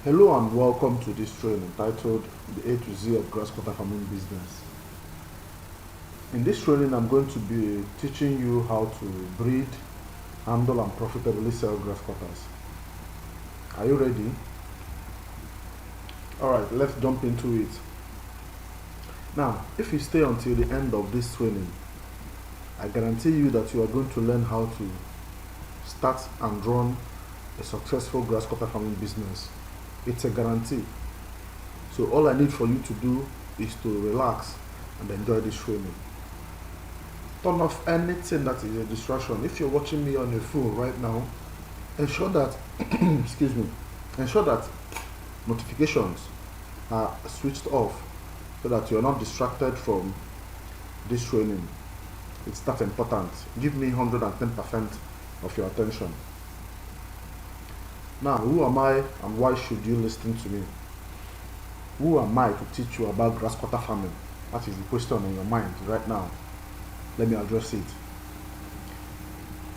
Hello and welcome to this training titled The A to Z of Grasscutter Farming Business. In this training, I'm going to be teaching you how to breed, handle and profitably sell grass cutters. Are you ready? Alright, let's jump into it. Now, if you stay until the end of this training, I guarantee you that you are going to learn how to start and run a successful grasscutter farming business. It's a guarantee. So all I need for you to do is to relax and enjoy this training. Turn off anything that is a distraction. If you're watching me on your phone right now, ensure that ensure that notifications are switched off so that you're not distracted from this training. It's that important. Give me 110% of your attention. Now, who am I and why should you listen to me? Who am I to teach you about grasscutter farming? That is the question in your mind right now. Let me address it.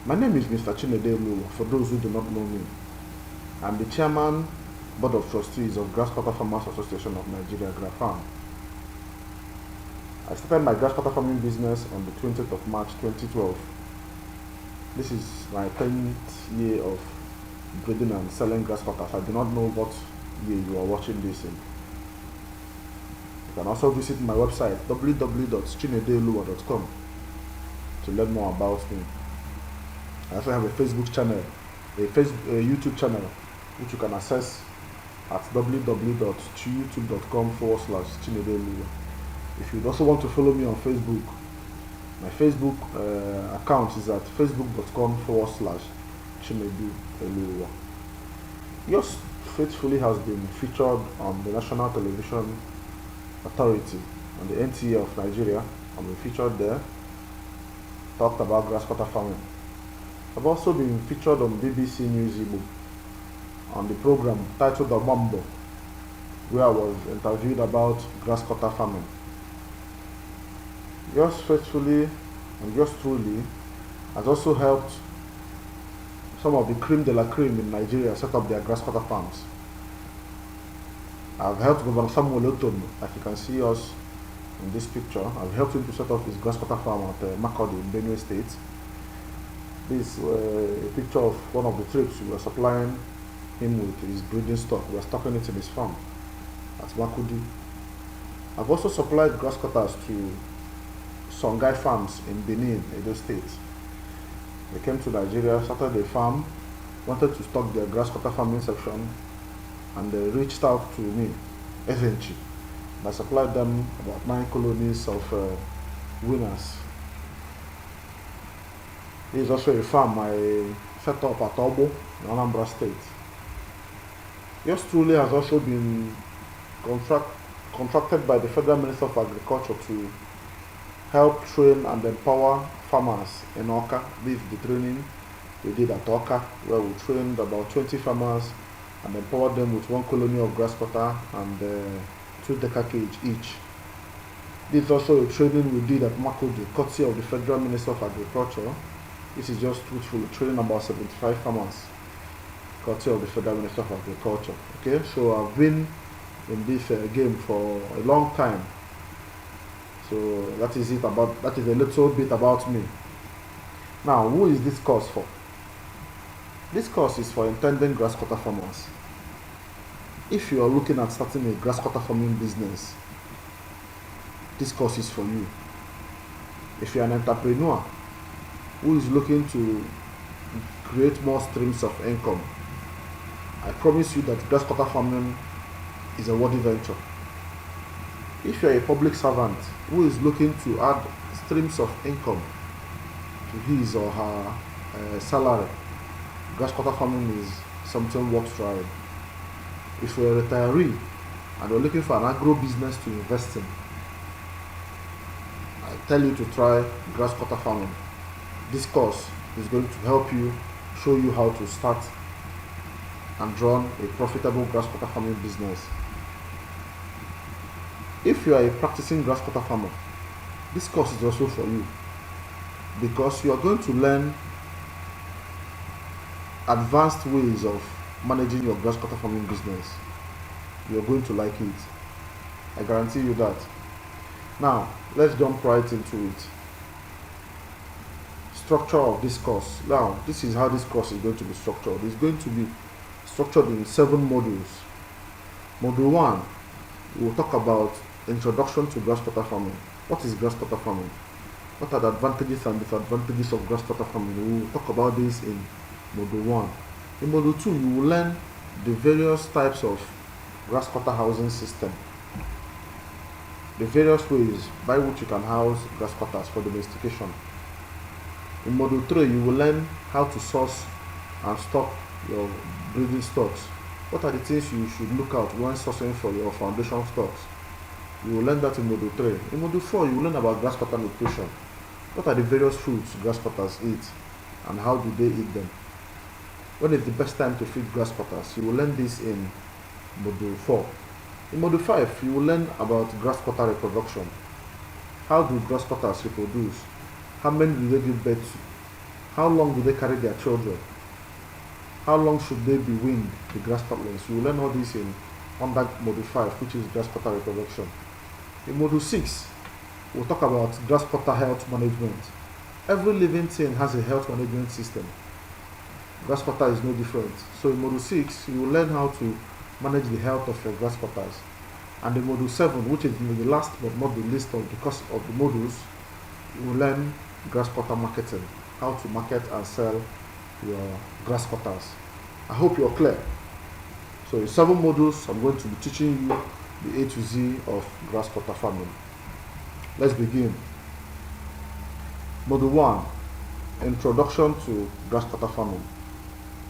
My name is Mr. Chinedu, for those who do not know me. I'm the Chairman, Board of Trustees of Grasscutter Farmers Association of Nigeria, GraFarm. I started my grasscutter farming business on the 20th of March 2012. This is my 10th year of breeding and selling grasscutters. I do not know what year you are watching this in. You can also visit my website www.chinedeluwa.com to learn more about me. I also have a Facebook channel, a YouTube channel, which you can access at www.youtube.com/chinedeluwa. If you also want to follow me on Facebook, my Facebook account is at facebook.com/chinedeluwa. Yours faithfully has been featured on the National Television Authority and the NTA of Nigeria. I've been featured there, talked about grasscutter farming. I've also been featured on BBC News Igbo on the program titled Abambo, where I was interviewed about grasscutter farming. Yours faithfully and yours truly has also helped some of the cream de la cream in Nigeria set up their grasscutter farms. I've helped Governor Samuel Otom, like you can see us in this picture. I've helped him to set up his grasscutter farm at Makurdi in Benue State. This is a picture of one of the trips we were supplying him with his breeding stock. We were stocking it in his farm at Makurdi. I've also supplied grasscutters to Songhai farms in Benin, Edo State. They came to Nigeria, started a farm, wanted to stock their grasscutter farming section, and they reached out to me, eventually. I supplied them about 9 colonies of winners. This is also a farm I set up at Obo, in Anambra State. Yours truly has also been contracted by the Federal Minister of Agriculture to help train and empower farmers in Oka. This is the training we did at Oka, where we trained about 20 farmers and empowered them with 1 colony of grasscutter and 2 deca cage each. This is also a training we did at Makurdi, courtesy of the Federal Minister of Agriculture. This is just truthful, training about 75 farmers, courtesy of the Federal Minister of Agriculture. Okay, so I've been in this game for a long time. So that is a little bit about me. Now, who is this course for? This course is for intending grasscutter farmers. If you are looking at starting a grasscutter farming business, this course is for you. If you are an entrepreneur who is looking to create more streams of income, I promise you that grasscutter farming is a worthy venture. If you are a public servant who is looking to add streams of income to his or her salary, grasscutter farming is something worth trying. If you're a retiree and you're looking for an agro business to invest in, I tell you to try grasscutter farming. This course is going to help you, show you how to start and run a profitable grasscutter farming business. If you are a practicing grasscutter farmer, this course is also for you, because you are going to learn advanced ways of managing your grasscutter farming business. you're going to like it. I guarantee you that. Now, let's jump right into it. Structure of this course. Now, this is how this course is going to be structured. It's going to be structured in 7 modules. Module 1, we will talk about introduction to grasscutter farming. What is grasscutter farming? What are the advantages and disadvantages of grasscutter farming? We will talk about this in Module 1. In Module 2, you will learn the various types of grasscutter housing system, the various ways by which you can house grasscutters for domestication. In Module 3, you will learn how to source and stock your breeding stocks. What are the things you should look out when sourcing for your foundation stocks? You will learn that in Module 3. In Module 4, you will learn about grasscutter nutrition. What are the various foods grasscutters eat and how do they eat them? When is the best time to feed grasscutters? You will learn this in Module 4. In Module 5, you will learn about grasscutter reproduction. How do grasscutters reproduce? How many do they give birth to? How long do they carry their children? How long should they be weaned, the grasscutters? You will learn all this in under Module 5, which is grasscutter reproduction. In Module 6, we'll talk about grasscutter health management. Every living thing has a health management system. Grasscutter is no different. So in Module 6, you will learn how to manage the health of your grasscutters. And in Module 7, which is the last but not the least of the course of the modules, you will learn grasscutter marketing, how to market and sell your grasscutters. I hope you're clear. So in 7 modules, I'm going to be teaching you the A to Z of grasscutter farming. Let's begin. Module 1, Introduction to Grasscutter Farming.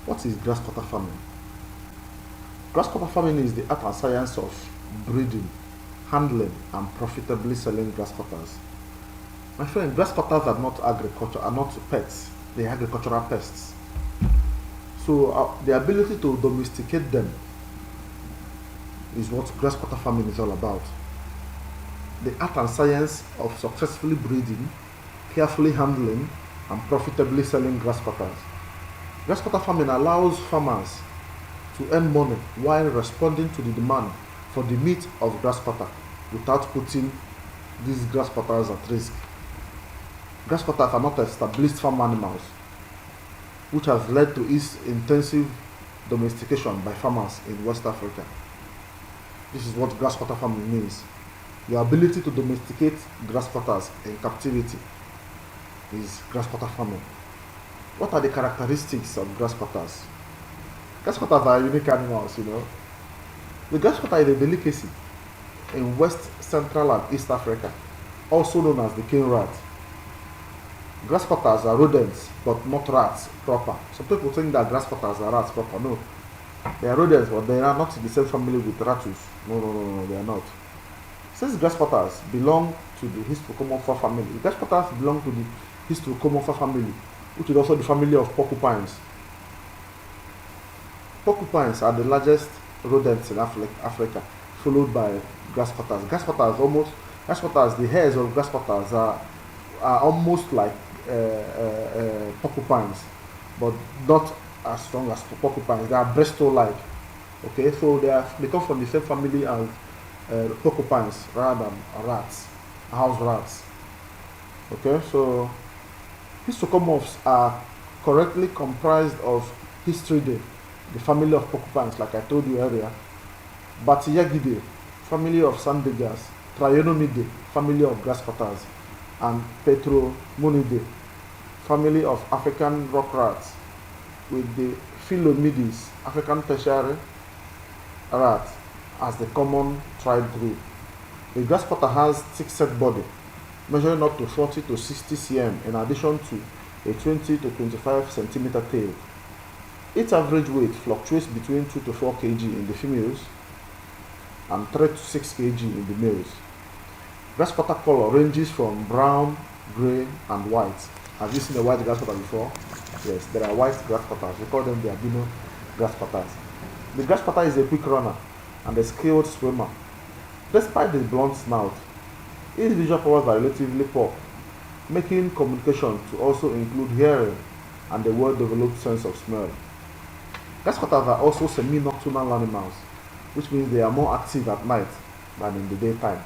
What is grasscutter farming? Grasscutter farming is the art and science of breeding, handling, and profitably selling grasscutters. My friend, grasscutters are not agriculture, are not pets. They are agricultural pests. So the ability to domesticate them is what grasscutter farming is all about. The art and science of successfully breeding, carefully handling, and profitably selling grasscutters. Grasscutter farming allows farmers to earn money while responding to the demand for the meat of grasscutter without putting these grasscutters at risk. Grasscutters are not established farm animals, which has led to its intensive domestication by farmers in West Africa. This is what grasscutter farming means. Your ability to domesticate grasscutters in captivity is grasscutter farming. What are the characteristics of grasscutters? Grasscutters are unique animals, you know. The grasscutter is a delicacy in West, Central, and East Africa, also known as the king rat. Grasscutters are rodents, but not rats proper. Some people think that grasscutters are rats proper. No, they are rodents, but they are not in the same family with ratus. No, they are not. Since grasscutters belong to the Histrocomorpha family, grasscutters belong to the Histrocomorpha family, which is also the family of porcupines. Porcupines are the largest rodents in Africa, followed by grasscutters. Grasscutters, the hairs of grasscutters are almost like porcupines, but not as strong as porcupines. They are bristle-like. Okay, so they come from the same family as porcupines rather than rats, house rats. Okay, so Histrocomorphs are correctly comprised of Histridae, the family of porcupines, like I told you earlier, Bathyergidae, family of sandagers, Trionomidae, family of grasscutters, and Petromonidae, family of African rock rats, with the Philomides, African tertiary rat, as the common tribe group. The grasscutter has thick-set body, measuring up to 40 to 60 cm, in addition to a 20 to 25 centimeter tail. Its average weight fluctuates between 2 to 4 kg in the females and 3 to 6 kg in the males. Grasscutter color ranges from brown, gray, and white. Have you seen a white grasscutter before? Yes, there are white grasscutters. We call them the albino grasscutters. The grasscutter is a quick runner and a skilled swimmer. Despite the blunt snout, its visual powers are relatively poor, making communication to also include hearing and a well-developed sense of smell. Grasscutters are also semi-nocturnal animals. which means they are more active at night than in the daytime.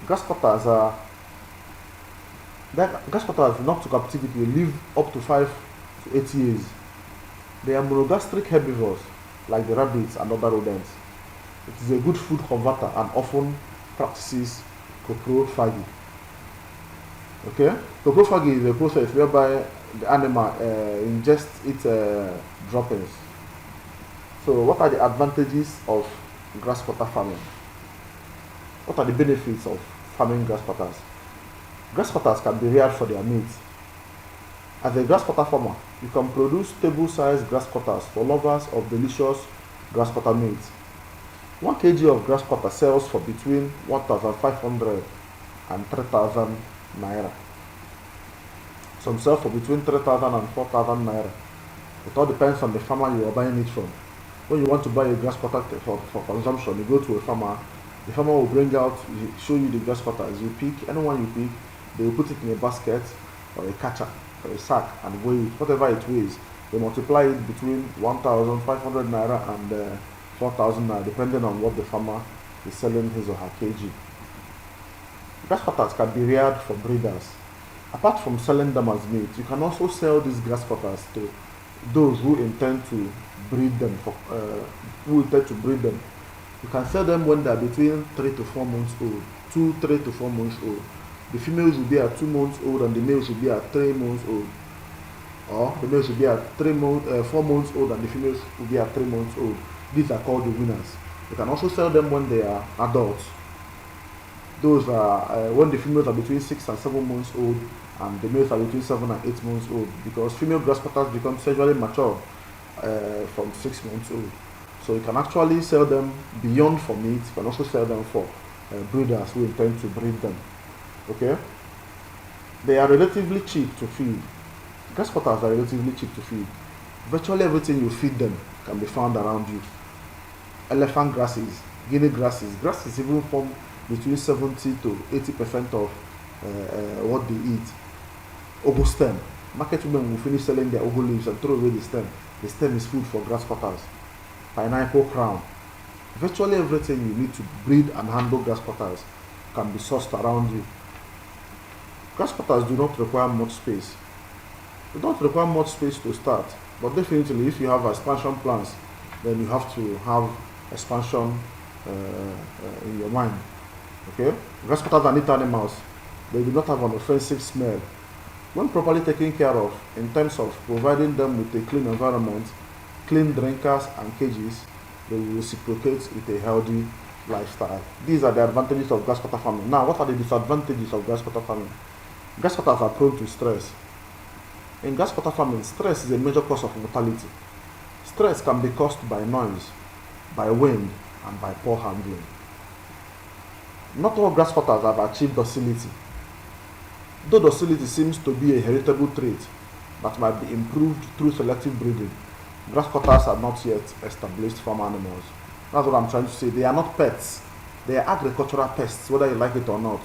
Grasscutters are Grasscutters knocked to captivity will live up to 5 to 8 years. They are monogastric herbivores like the rabbits and other rodents. It is a good food converter and often practices coprophagy. Okay, coprophagy is a process whereby the animal ingests its droppings. So, what are the advantages of grasscutter farming? What are the benefits of farming grasscutters? Grasscutters can be reared for their meat. As a grasscutter farmer, you can produce table-sized grasscutters for lovers of delicious grasscutter meat. 1 kg of grasscutter sells for between 1,500 and 3,000 naira. Some sell for between 3,000 and 4,000 naira. It all depends on the farmer you are buying it from. When you want to buy a grasscutter for consumption, you go to a farmer. The farmer will bring out, show you the grasscutters. You pick anyone you pick. They will put it in a basket or a catcher or a sack and weigh it, whatever it weighs. They multiply it between 1,500 naira and 4,000 naira, depending on what the farmer is selling his or her kg. Grasscutters can be reared for breeders. Apart from selling them as meat, you can also sell these grasscutters to those who intend to breed them. You can sell them when they are between 3 to 4 months old, 3 to 4 months old. The females will be at 2 months old and the males will be at 3 months old. Or the males will be at 4 months old and the females will be at 3 months old. These are called the winners. You can also sell them when they are adults. Those are when the females are between 6 and 7 months old and the males are between 7 and 8 months old, because female grasscutters become sexually mature from 6 months old. So you can actually sell them beyond for meat. You can also sell them for breeders who intend to breed them. Okay, they are relatively cheap to feed. Grasscutters are relatively cheap to feed. Virtually everything you feed them can be found around you. Elephant grasses, guinea grasses. Grasses even form between 70 to 80% of what they eat. Ogo stem. Market women will finish selling their ogo leaves and throw away the stem. The stem is food for grasscutters. Pineapple crown. Virtually everything you need to breed and handle grasscutters can be sourced around you. Grasscutters do not require much space. They don't require much space to start, but definitely if you have expansion plans, then you have to have expansion in your mind. Okay? Grasscutters are neat animals. They do not have an offensive smell. When properly taken care of, in terms of providing them with a clean environment, clean drinkers and cages, they will reciprocate with a healthy lifestyle. These are the advantages of grasscutter farming. Now, what are the disadvantages of grasscutter farming? Grasscutters are prone to stress. In grasscutter farming, stress is a major cause of mortality. Stress can be caused by noise, by wind, and by poor handling. Not all grasscutters have achieved docility. Though docility seems to be a heritable trait that might be improved through selective breeding, grasscutters are not yet established farm animals. That's what I'm trying to say. They are not pets. They are agricultural pests, whether you like it or not.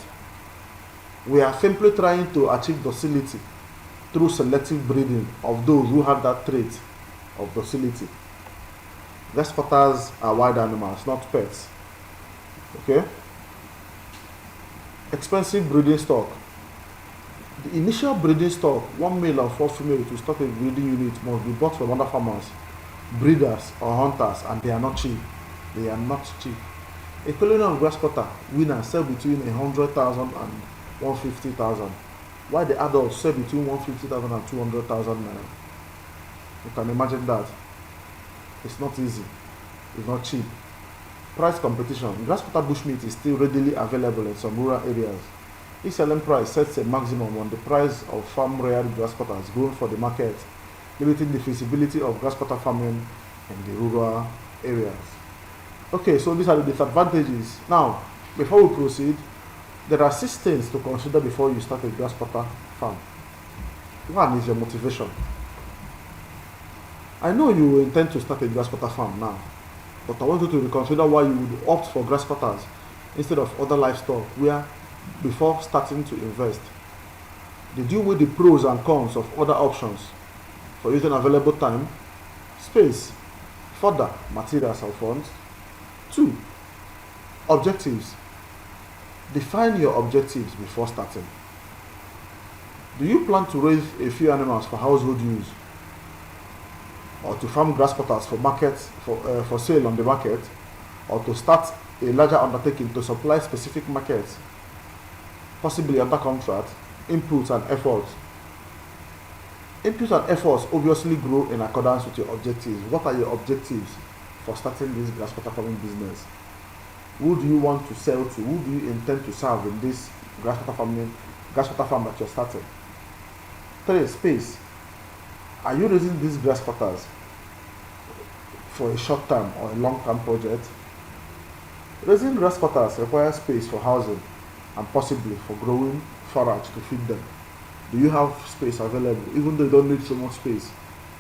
We are simply trying to achieve docility through selective breeding of those who have that trait of docility. Grasscutters are wild animals, not pets. Okay? Expensive breeding stock. The initial breeding stock, 1 male and 4 female to stock a breeding unit, must be bought from other farmers, breeders or hunters, and they are not cheap. They are not cheap. A colony of grasscutter winners sell between 100,000 and 150,000, while the adults sell between 150,000 and 200,000 naira. You can imagine that. It's not easy. It's not cheap. Price competition. Grasscutter bushmeat is still readily available in some rural areas. Each selling price sets a maximum on the price of farm-reared grasscutters grown for the market, limiting the feasibility of grasscutter farming in the rural areas. Okay, so these are the disadvantages. Now, before we proceed, there are 6 things to consider before you start a grasscutter farm. One is your motivation. I know you intend to start a grasscutter farm now, but I want you to reconsider why you would opt for grasscutters instead of other livestock where before starting to invest. Did you weigh the pros and cons of other options for using available time, space, further materials or funds? 2. Objectives. Define your objectives before starting. Do you plan to raise a few animals for household use, or to farm grass cutters for for sale on the market, or to start a larger undertaking to supply specific markets, possibly under contract? Inputs and efforts. Inputs and efforts obviously grow in accordance with your objectives. What are your objectives for starting this grass cutter farming business? Who do you want to sell to? Who do you intend to serve in this grass cutter farm that you're starting? 3. Space. Are you raising these grass cutters for a short term or a long term project? Raising grass cutters requires space for housing and possibly for growing forage to feed them. Do you have space available? Even though you don't need so much space,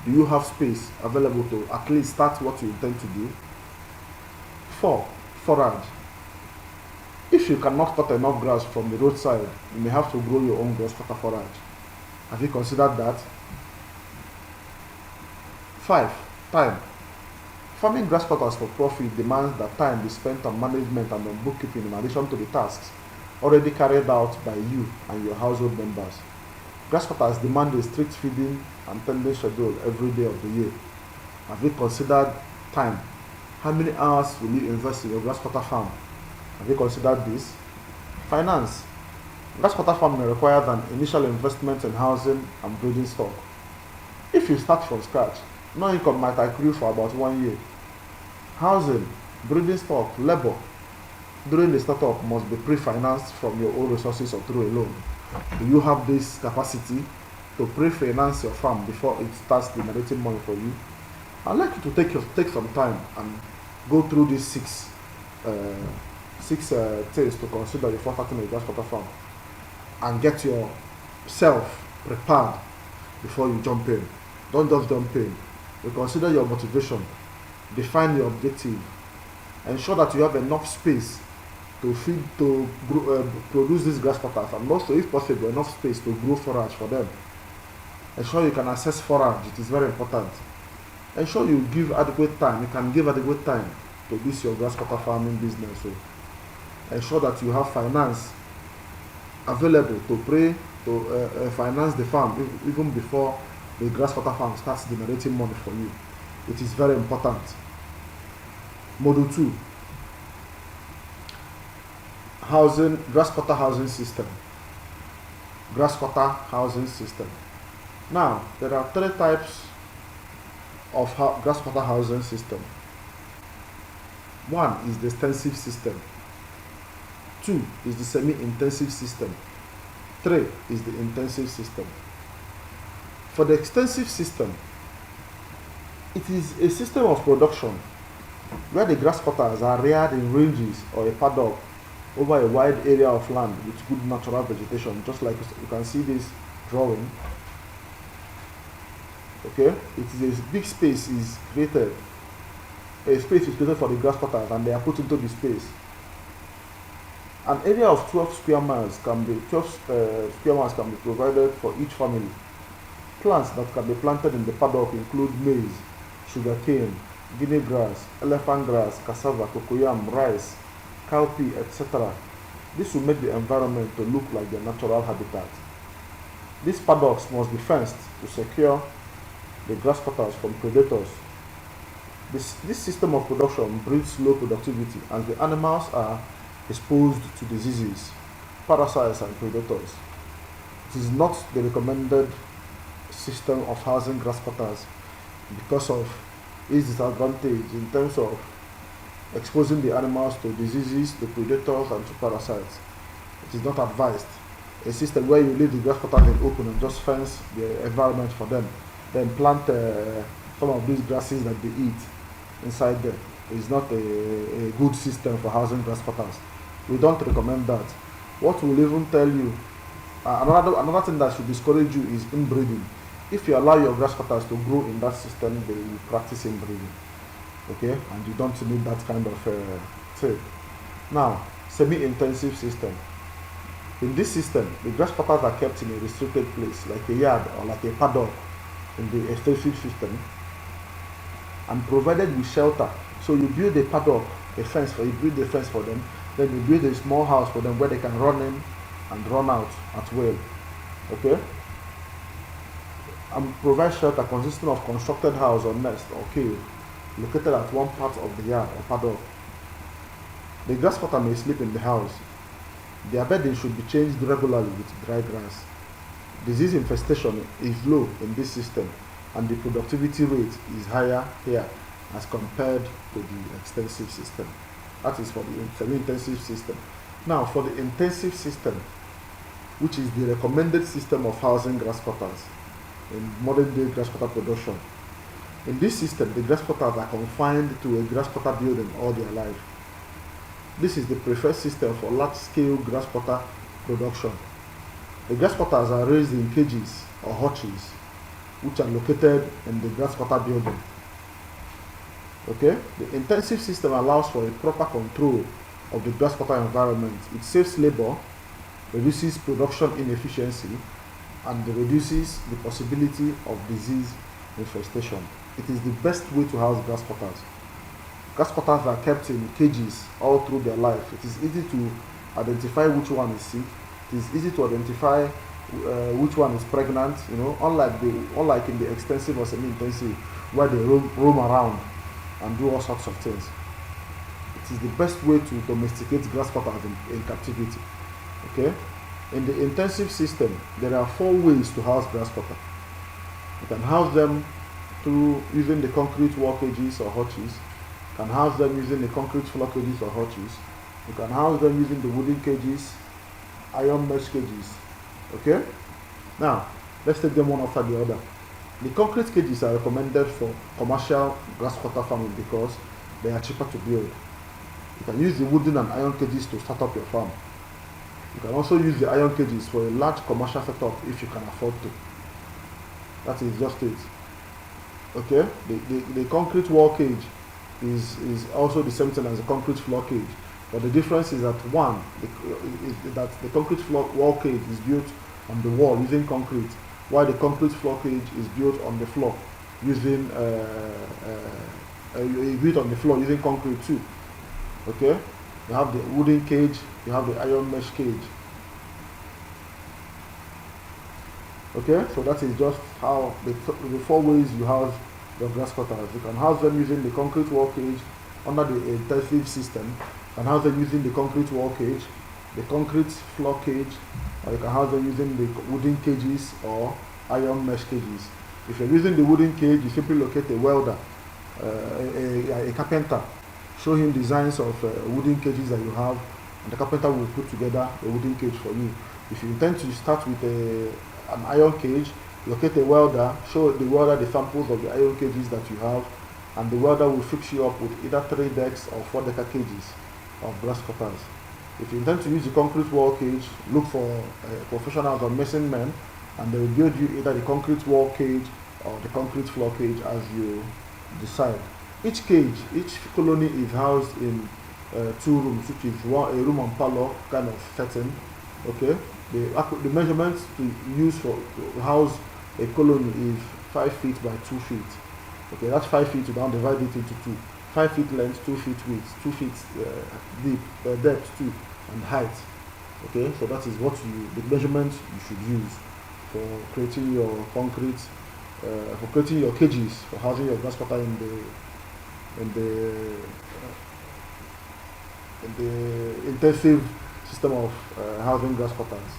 do you have space available to at least start what you intend to do? 4. Forage. If you cannot cut enough grass from the roadside, you may have to grow your own grass cutter forage. Have you considered that? 5. Time. Farming grass cutters for profit demands that time be spent on management and on bookkeeping in addition to the tasks already carried out by you and your household members. Grass cutters demand a strict feeding and tending schedule every day of the year. Have you considered time? How many hours will you invest in your grass cutter farm? Have you considered this? Finance. Grass cutter farm may require an initial investment in housing and breeding stock. If you start from scratch, no income might accrue for about 1 year. Housing, breeding stock, labor during the startup must be pre-financed from your own resources or through a loan. Do you have this capacity to pre-finance your farm before it starts generating money for you? I'd like you to take some time and go through these six things to consider before starting a grass cutter farm, and get yourself prepared before you jump in. Don't just jump in. You consider your motivation, define your objective, ensure that you have enough space to produce these grass cutters, and also, if possible, enough space to grow forage for them. Ensure you can access forage. It is very important. Ensure you give adequate time. You can give adequate time to this your grass cutter farming business. So ensure that you have finance available to finance the farm even before the grass cutter farm starts generating money for you. It is very important. Module 2. Grass cutter housing system. Grass cutter housing system. Now, there are 3 types of grass cutter housing system. 1 is the extensive system. 2 is the semi-intensive system. 3 is the intensive system. For the extensive system, it is a system of production where the grass cutters are reared in ranges or a paddock over a wide area of land with good natural vegetation, just like you can see this drawing. Okay, it is a big space is created. A space is created for the grass cutters, and they are put into the space. An area of 12 square miles can be provided for each family. Plants that can be planted in the paddock include maize, sugarcane, guinea grass, elephant grass, cassava, cocoyam, rice, cowpea, etc. This will make the environment to look like their natural habitat. These paddocks must be fenced to secure the grass cutters from predators. This system of production breeds low productivity as the animals are exposed to diseases, parasites, and predators. It is not the recommended system of housing grass cutters because of its disadvantage in terms of exposing the animals to diseases, to predators, and to parasites. It is not advised. A system where you leave the grass cutters in open and just fence the environment for them, then plant some of these grasses that they eat inside there is not a good system for housing grass cutters. We don't recommend that. What we'll even tell you, another thing that should discourage you is inbreeding. If you allow your grass cutters to grow in that system, they will practice inbreeding. Okay, and you don't need that kind of thing. Now, semi-intensive system. In this system, the grass cutters are kept in a restricted place, like a yard or like a paddock in the extensive system, and provided with shelter. So you build a paddock a fence for you, build a fence for them, then you build a small house for them where they can run in and run out at will. Okay? And provide shelter consisting of constructed house or nest or cave located at one part of the yard or paddock. The grasscutter may sleep in the house. Their bedding should be changed regularly with dry grass. Disease infestation is low in this system, and the productivity rate is higher here as compared to the extensive system. That is for the semi-intensive system. Now, for the intensive system, which is the recommended system of housing grasscutters in modern day grasscutter production. In this system, the grasscutters are confined to a grasscutter building all their life. This is the preferred system for large-scale grasscutter production. The grasscutters are raised in cages or hutches, which are located in the grasscutter building. Okay? The intensive system allows for a proper control of the grasscutter environment. It saves labor, reduces production inefficiency, and reduces the possibility of disease infestation. It is the best way to house grasscutters. Grasscutters are kept in cages all through their life. It is easy to identify which one is sick. It is easy to identify which one is pregnant. Unlike in the extensive or semi-intensive, where they roam around and do all sorts of things. It is the best way to domesticate grasscutters in captivity. Okay? In the intensive system, there are 4 ways to house grasscutter. You can house them through using the concrete wall cages or hutches. You can house them using the concrete floor cages or hutches. You can house them using the wooden cages, iron mesh cages. Okay? Now, let's take them one after the other. The concrete cages are recommended for commercial grasscutter farming because they are cheaper to build. You can use the wooden and iron cages to start up your farm. You can also use the iron cages for a large commercial setup if you can afford to. That is just it. Okay? The concrete wall cage is also the same thing as the concrete floor cage. But the difference is that the concrete floor wall cage is built on the wall using concrete, while the concrete floor cage is built on the floor using concrete too. Okay? You have the wooden cage, you have the iron mesh cage. Okay, so that is just how the 4 ways you house your grasscutters. You can house them using the concrete wall cage under the intensive system. You can house them using the concrete wall cage, the concrete floor cage, or you can house them using the wooden cages or iron mesh cages. If you're using the wooden cage, you simply locate a welder, a carpenter. Show him designs of wooden cages that you have, and the carpenter will put together a wooden cage for you. If you intend to start with an iron cage, locate a welder, show the welder the samples of the iron cages that you have, and the welder will fix you up with either 3 decks or 4 decker cages of grasscutters. If you intend to use the concrete wall cage, look for professionals or mason men, and they will build you either the concrete wall cage or the concrete floor cage as you decide. Each colony is housed in 2 rooms, which is a room and parlor kind of setting. Okay, the measurements to use to house a colony is 5 feet by 2 feet. Okay, that's 5 feet. You now divide it into 2. 5 feet length, 2 feet width, 2 feet deep, depth too, and height. Okay, so that is the measurement you should use for creating your concrete, for creating your cages, for housing your grasscutter in the intensive system of housing grasscutters.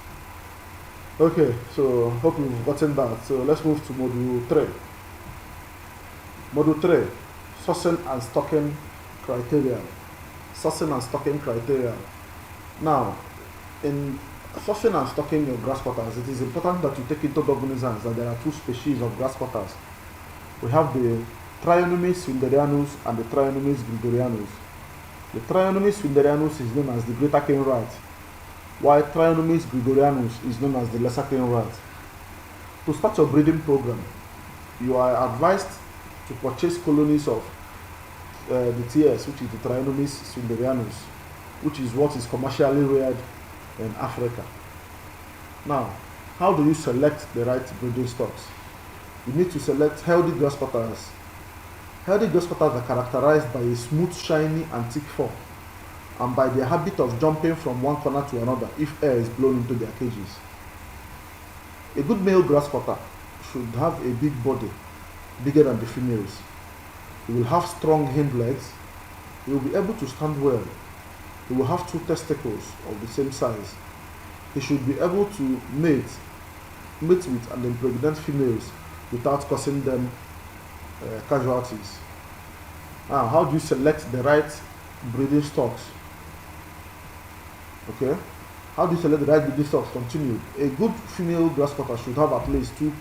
Okay, so hope you've gotten that. So let's move to module 3. Module 3, sourcing and stocking criteria. Sourcing and stocking criteria. Now, in sourcing and stocking your grasscutters, it is important that you take into cognizance that there are 2 species of grasscutters. We have the Trichomonas swinderianus and the Trichomonas gregorianus. The Trichomonas swinderianus is known as the greater cane rat, while Trichomonas gregorianus is known as the lesser cane rat. To start your breeding program, you are advised to purchase colonies of the TS, which is the Trichomonas swinderianus, which is what is commercially reared in Africa. Now, how do you select the right breeding stocks? You need to select healthy grasscutters. Healthy grasscutters are characterized by a smooth, shiny, and thick fur, and by their habit of jumping from one corner to another if air is blown into their cages. A good male grasscutter should have a big body, bigger than the females. He will have strong hind legs. He will be able to stand well. He will have 2 testicles of the same size. He should be able to mate with and impregnate females without causing them casualties. Now, how do you select the right breeding stocks? Okay, how do you select the right breeding stocks? Continue. A good female grasscutter should have at least two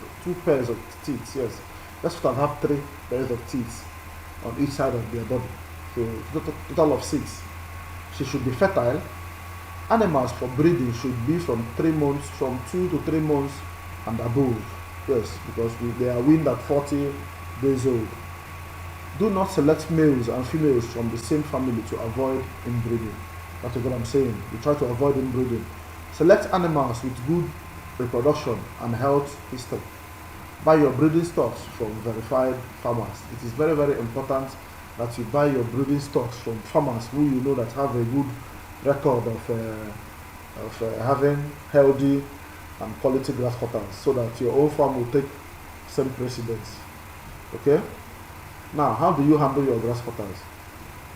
pairs of teeth. Yes, grasscutters have 3 pairs of teeth on each side of their body, so total of 6. She should be fertile. Animals for breeding should be from 2 to 3 months and above. Yes, because they are weaned at 40 days old. Do not select males and females from the same family to avoid inbreeding. That's what I'm saying. We try to avoid inbreeding. Select animals with good reproduction and health history. Buy your breeding stocks from verified farmers. It is very, very important that you buy your breeding stocks from farmers who you know that have a good record of having healthy and quality grasscutters, so that your own farm will take same precedence. Okay? Now, how do you handle your grasscutters?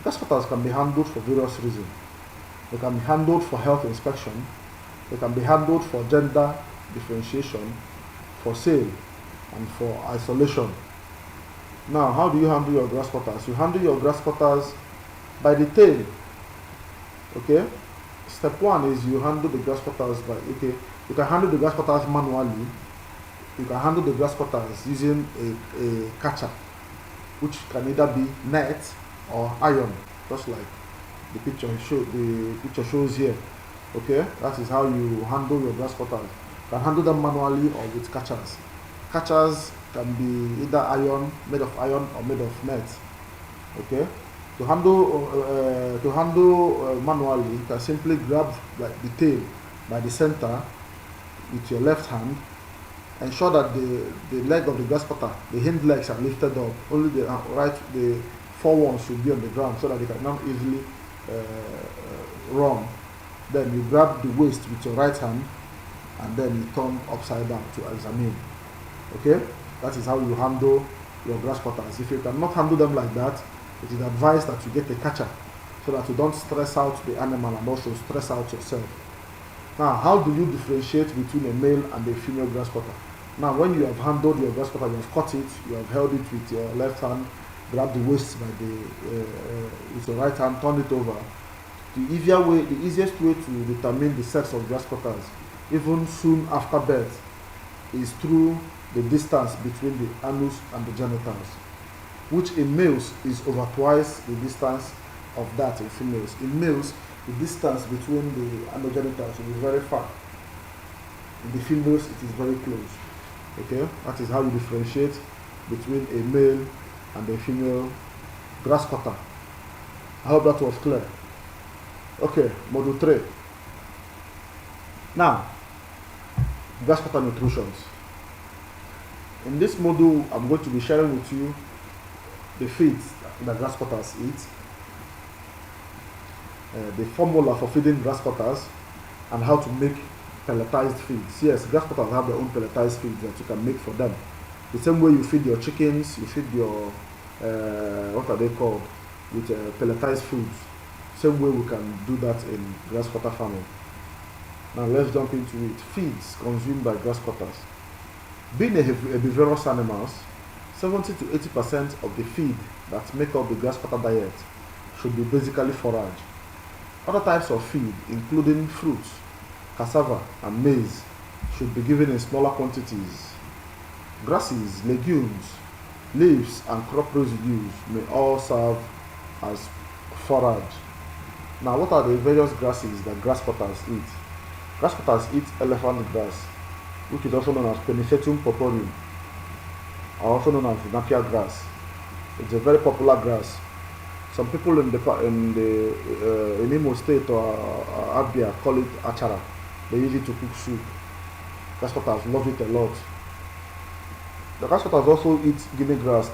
Grasscutters can be handled for various reasons. They can be handled for health inspection. They can be handled for gender differentiation, for sale, and for isolation. Now, how do you handle your grasscutters? You handle your grasscutters by the tail. Okay? Step 1 is you handle the grasscutters by, okay, you can handle the grasscutters manually. You can handle the grasscutters using a catcher, which can either be net or iron, just like the picture shows here. Okay, that is how you handle your grasscutters. You can handle them manually or with catchers. Catchers can be either made of iron or made of net. Okay, to handle manually, you can simply grab like the tail by the center with your left hand. Ensure that the leg of the grasscutter, the hind legs, are lifted up. Only the foreones should be on the ground so that they can now easily run. Then you grab the waist with your right hand and then you turn upside down to examine. Okay, that is how you handle your grasscutters. If you cannot handle them like that, it is advised that you get a catcher so that you don't stress out the animal and also stress out yourself. Now, how do you differentiate between a male and a female grasscutter? Now, when you have handled your grasscutter, you have cut it, you have held it with your left hand, grab the waist by with your right hand, turn it over. The easiest way to determine the sex of grasscutters, even soon after birth, is through the distance between the anus and the genitals, which in males is over twice the distance of that in females. In males, the distance between the anogenitals will be very far. In the females, it is very close. Okay, that is how you differentiate between a male and a female grasscutter. I hope that was clear. Okay, module 3. Now, grasscutter nutritions. In this module, I'm going to be sharing with you the feeds that grasscutters eat, the formula for feeding grasscutters, and how to make pelletized feeds. Yes, grasscutters have their own pelletized feeds that you can make for them. The same way you feed your chickens, you feed your, what are they called, with pelletized foods. Same way we can do that in grasscutter farming. Now let's jump into it. Feeds consumed by grasscutters. Being herbivorous animals, 70 to 80% of the feed that make up the grasscutter diet should be basically forage. Other types of feed, including fruits, cassava, and maize, should be given in smaller quantities. Grasses, legumes, leaves, and crop residues may all serve as forage. Now, what are the various grasses that grasscutters eat? Grasscutters eat elephant grass, which is also known as Pennisetum purpureum, or also known as napier grass. It's a very popular grass. Some people in Imo State or Abia call it achara. They use it to cook soup. Grasscutters love it a lot. The grasscutters also eat guinea grass,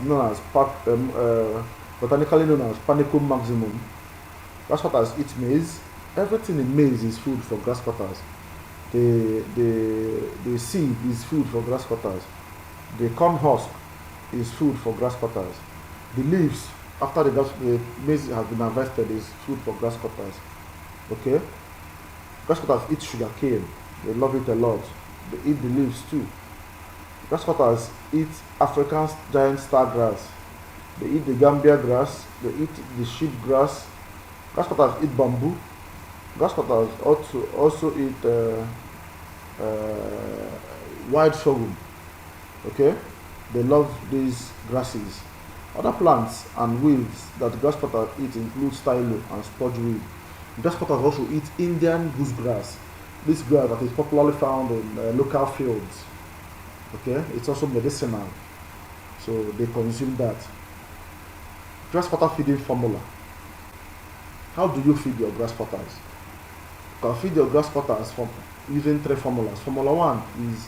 botanically known as Panicum maximum. Grasscutters eat maize. Everything in maize is food for grasscutters. The seed is food for grasscutters. The corn husk is food for grasscutters. The leaves after the maize has been harvested is food for grasscutters. Okay, grasscutters eat sugar cane. They love it a lot. They eat the leaves too. Grasscutters eat African giant star grass. They eat the Gambia grass. They eat the sheep grass. Grasscutters eat bamboo. Grasscutters also eat wild sorghum. Okay, they love these grasses. Other plants and weeds that grasscutters eat include stylo and spudgeweed. Grasscutters also eat Indian goosegrass. This grass that is popularly found in local fields. Okay, it's also medicinal, so they consume that. Grasscutter feeding formula. How do you feed your grasscutters? You can feed your grasscutters from using three formulas. Formula one is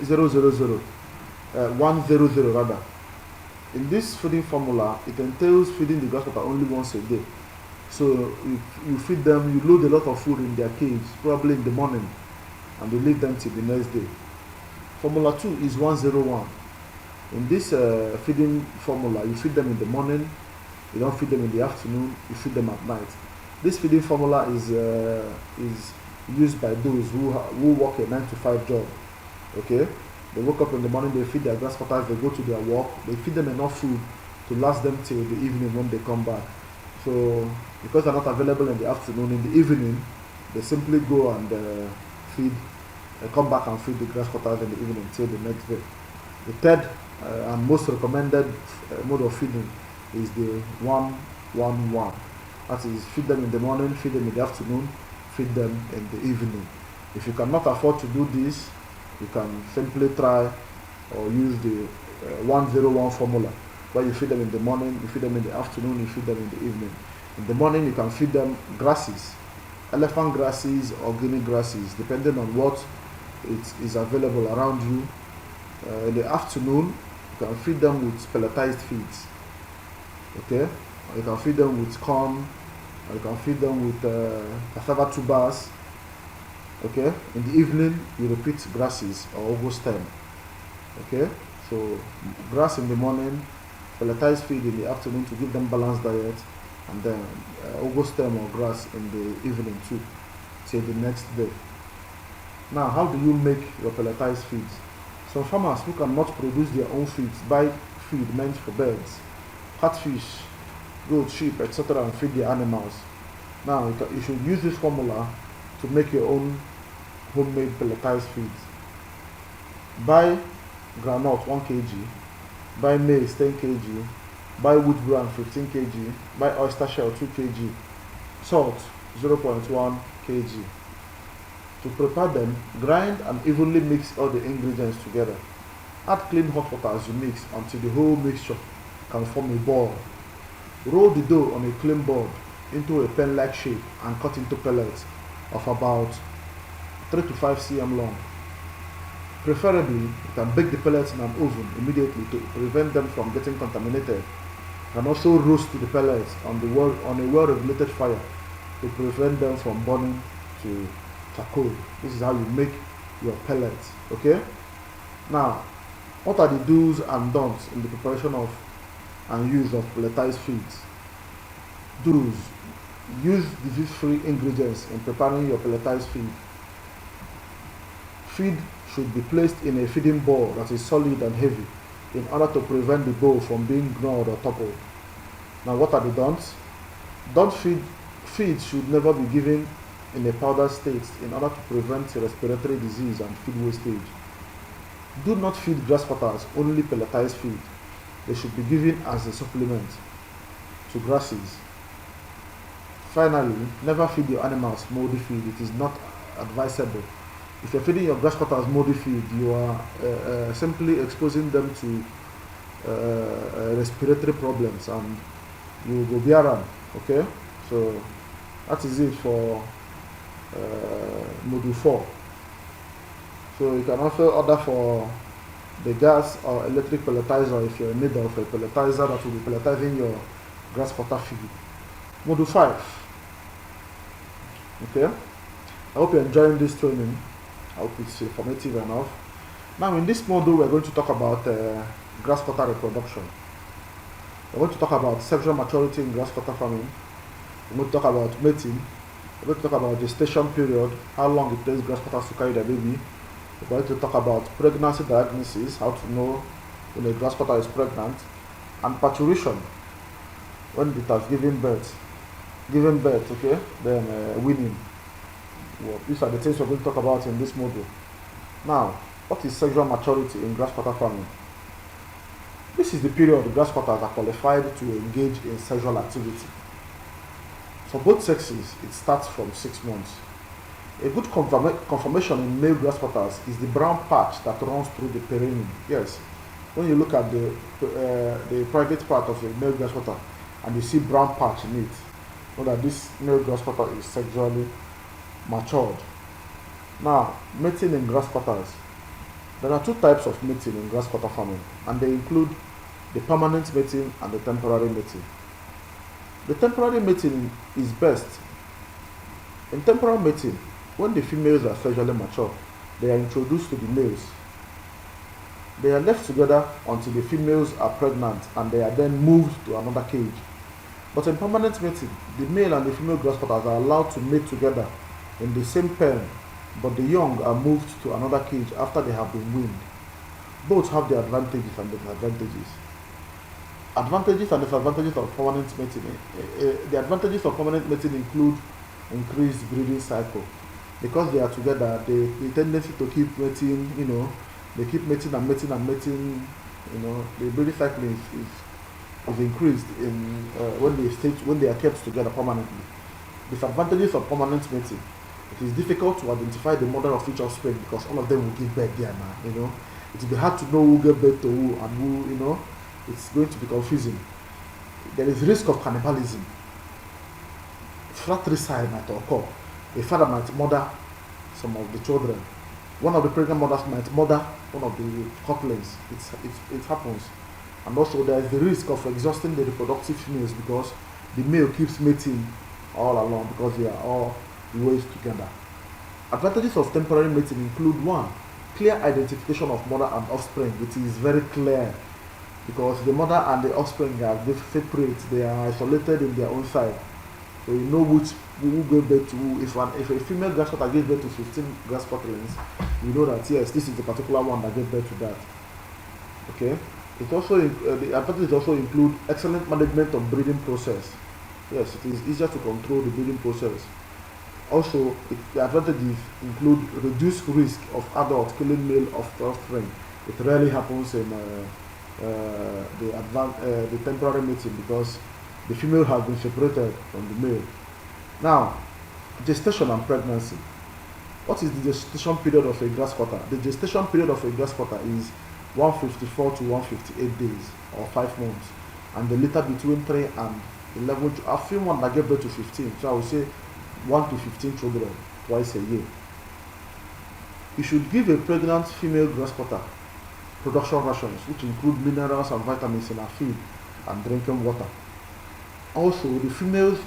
000, 100 rather. In this feeding formula, it entails feeding the grasscutter only once a day. So you feed them, you load a lot of food in their cage, probably in the morning, and you leave them till the next day. Formula 2 is 101. In this feeding formula, you feed them in the morning, you don't feed them in the afternoon, you feed them at night. This feeding formula is used by those who work a 9 to 5 job. Okay, they wake up in the morning, they feed their grasscutters, they go to their work, they feed them enough food to last them till the evening when they come back. So because they're not available in the afternoon, in the evening, they simply go and come back and feed the grasscutters in the evening till the next day. The third and most recommended mode of feeding is the 1-1-1. That is, feed them in the morning, feed them in the afternoon, feed them in the evening. If you cannot afford to do this, you can simply try or use the 101 formula, where you feed them in the morning, you feed them in the afternoon, you feed them in the evening. In the morning, you can feed them grasses, elephant grasses or guinea grasses, depending on what it is available around you. In the afternoon, you can feed them with pelletized feeds. Okay, or you can feed them with corn, or you can feed them with cassava tubers. Okay, in the evening, you repeat grasses or ugu stem. Okay, so grass in the morning, pelletized feed in the afternoon to give them balanced diet, and then ugu stem or grass in the evening too, till the next day. Now, how do you make your pelletized feeds? Some farmers who cannot produce their own feeds buy feed meant for birds, catfish, goat, sheep, etc. and feed their animals. Now, you should use this formula to make your own homemade pelletized feeds. Buy groundnut 1 kg, buy maize 10 kg, buy wheat bran 15 kg, buy oyster shell 2 kg, salt 0.1 kg. To prepare them, grind and evenly mix all the ingredients together. Add clean hot water as you mix until the whole mixture can form a ball. Roll the dough on a clean board into a pen-like shape and cut into pellets of about 3 to 5 cm long. Preferably, you can bake the pellets in an oven immediately to prevent them from getting contaminated. You can also roast the pellets on a well-regulated fire to prevent them from burning to charcoal. This is how you make your pellets. Okay? Now, what are the do's and don'ts in the preparation of and use of pelletized feeds? Do's: use disease-free ingredients in preparing your pelletized feed. Feed should be placed in a feeding bowl that is solid and heavy in order to prevent the bowl from being gnawed or toppled. Now, what are the don'ts? Feed should never be given in a powder state in order to prevent respiratory disease and feed wastage. Do not feed grasscutters only pelletized feed. They should be given as a supplement to grasses. Finally, never feed your animals moldy feed. It is not advisable. If you're feeding your grasscutters moldy feed, you are simply exposing them to respiratory problems and you will be around. Okay, so that is it for module 4. So you can also order for the gas or electric pelletizer if you're in need of a pelletizer that will be pelletizing your grass cutter field. Module 5. Okay, I hope you're enjoying this training. I hope it's informative enough. Now in this module we're going to talk about grass cutter reproduction. We're going to talk about sexual maturity in grass cutter farming. We're going to talk about mating. We're going to talk about gestation period, how long it takes grass cutters to carry their baby. We're going to talk about pregnancy diagnosis, how to know when a grass cutter is pregnant, and parturition, when it has given birth. Okay, then weaning. Well, these are the things we're going to talk about in this module. Now, what is sexual maturity in grass cutter farming? This is the period the grass cutters are qualified to engage in sexual activity. For both sexes, it starts from 6 months. A good conformation in male grass cutters is the brown patch that runs through the perineum. Yes, when you look at the private part of a male grass cutter and you see brown patch in it, know that this male grass cutter is sexually matured. Now, mating in grass cutters. There are 2 types of mating in grass cutter farming, and they include the permanent mating and the temporary mating. The temporary mating is best. In temporary mating, when the females are sexually mature, they are introduced to the males. They are left together until the females are pregnant and they are then moved to another cage. But in permanent mating, the male and the female grass cutters are allowed to mate together in the same pen, but the young are moved to another cage after they have been weaned. Both have the advantages and disadvantages. Advantages and disadvantages of permanent mating. The advantages of permanent mating include increased breeding cycle. Because they are together, the tendency to keep mating, they keep mating and mating and mating, the breeding cycle is increased in when they are kept together permanently. Disadvantages of permanent mating. It is difficult to identify the mother of each offspring because all of them will give birth there now, It will be hard to know who gave birth to who and who, it's going to be confusing. There is risk of cannibalism. Fratricide might occur. A father might murder some of the children. One of the pregnant mothers might murder one of the couplings. It happens. And also there is the risk of exhausting the reproductive females because the male keeps mating all along because they are all raised together. Advantages of temporary mating include 1. Clear identification of mother and offspring. It is very clear because the mother and the offspring are separate. They are isolated in their own side. So you know who gave birth to who. If a female grass cutter gives birth to 15 grass cuttlings, you know that yes, this is the particular one that gave birth to that. Okay. It also the advantages also include excellent management of breeding process. Yes, it is easier to control the breeding process. Also, the advantages include reduced risk of adult killing male offspring. It rarely happens in the temporary mating because the female has been separated from the male. Now, gestation and pregnancy. What is the gestation period of a grass cutter? The gestation period of a grass cutter is 154 to 158 days or 5 months, and the later between 3 and 11. I've seen one that gave birth to 15, so I would say 1 to 15 children twice a year. You should give a pregnant female grass cutter production rations, which include minerals and vitamins in her feed and drinking water. Also, the females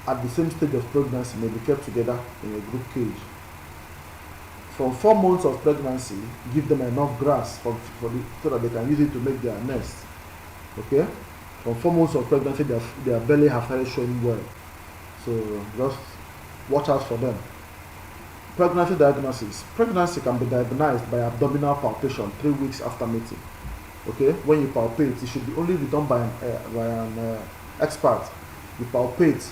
at the same stage of pregnancy may be kept together in a group cage. From 4 months of pregnancy, give them enough grass so that they can use it to make their nest. Okay? From 4 months of pregnancy, their belly have started showing well. So just watch out for them. Pregnancy diagnosis. Pregnancy can be diagnosed by abdominal palpation 3 weeks after mating. Okay? When you palpate, it should be only be done by an expert. You palpate.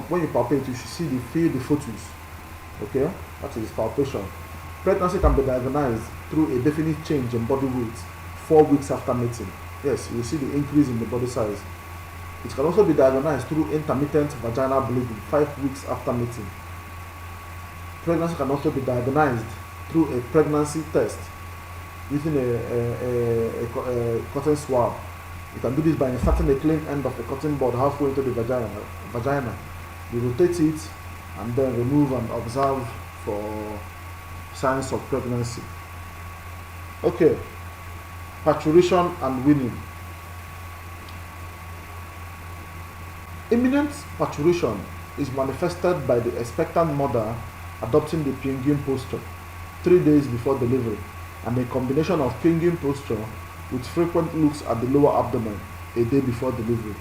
When you palpate, you should feel the fetus. Okay, that is palpation. Pregnancy can be diagnosed through a definite change in body weight 4 weeks after mating. Yes, you will see the increase in the body size. It can also be diagnosed through intermittent vaginal bleeding 5 weeks after mating. Pregnancy can also be diagnosed through a pregnancy test using a cotton swab. You can do this by inserting a clean end of a cotton bud halfway into the vagina. You rotate it and then remove and observe for signs of pregnancy. Okay, parturition and weaning. Imminent parturition is manifested by the expectant mother adopting the penguin posture 3 days before delivery, and a combination of penguin posture with frequent looks at the lower abdomen a day before delivery.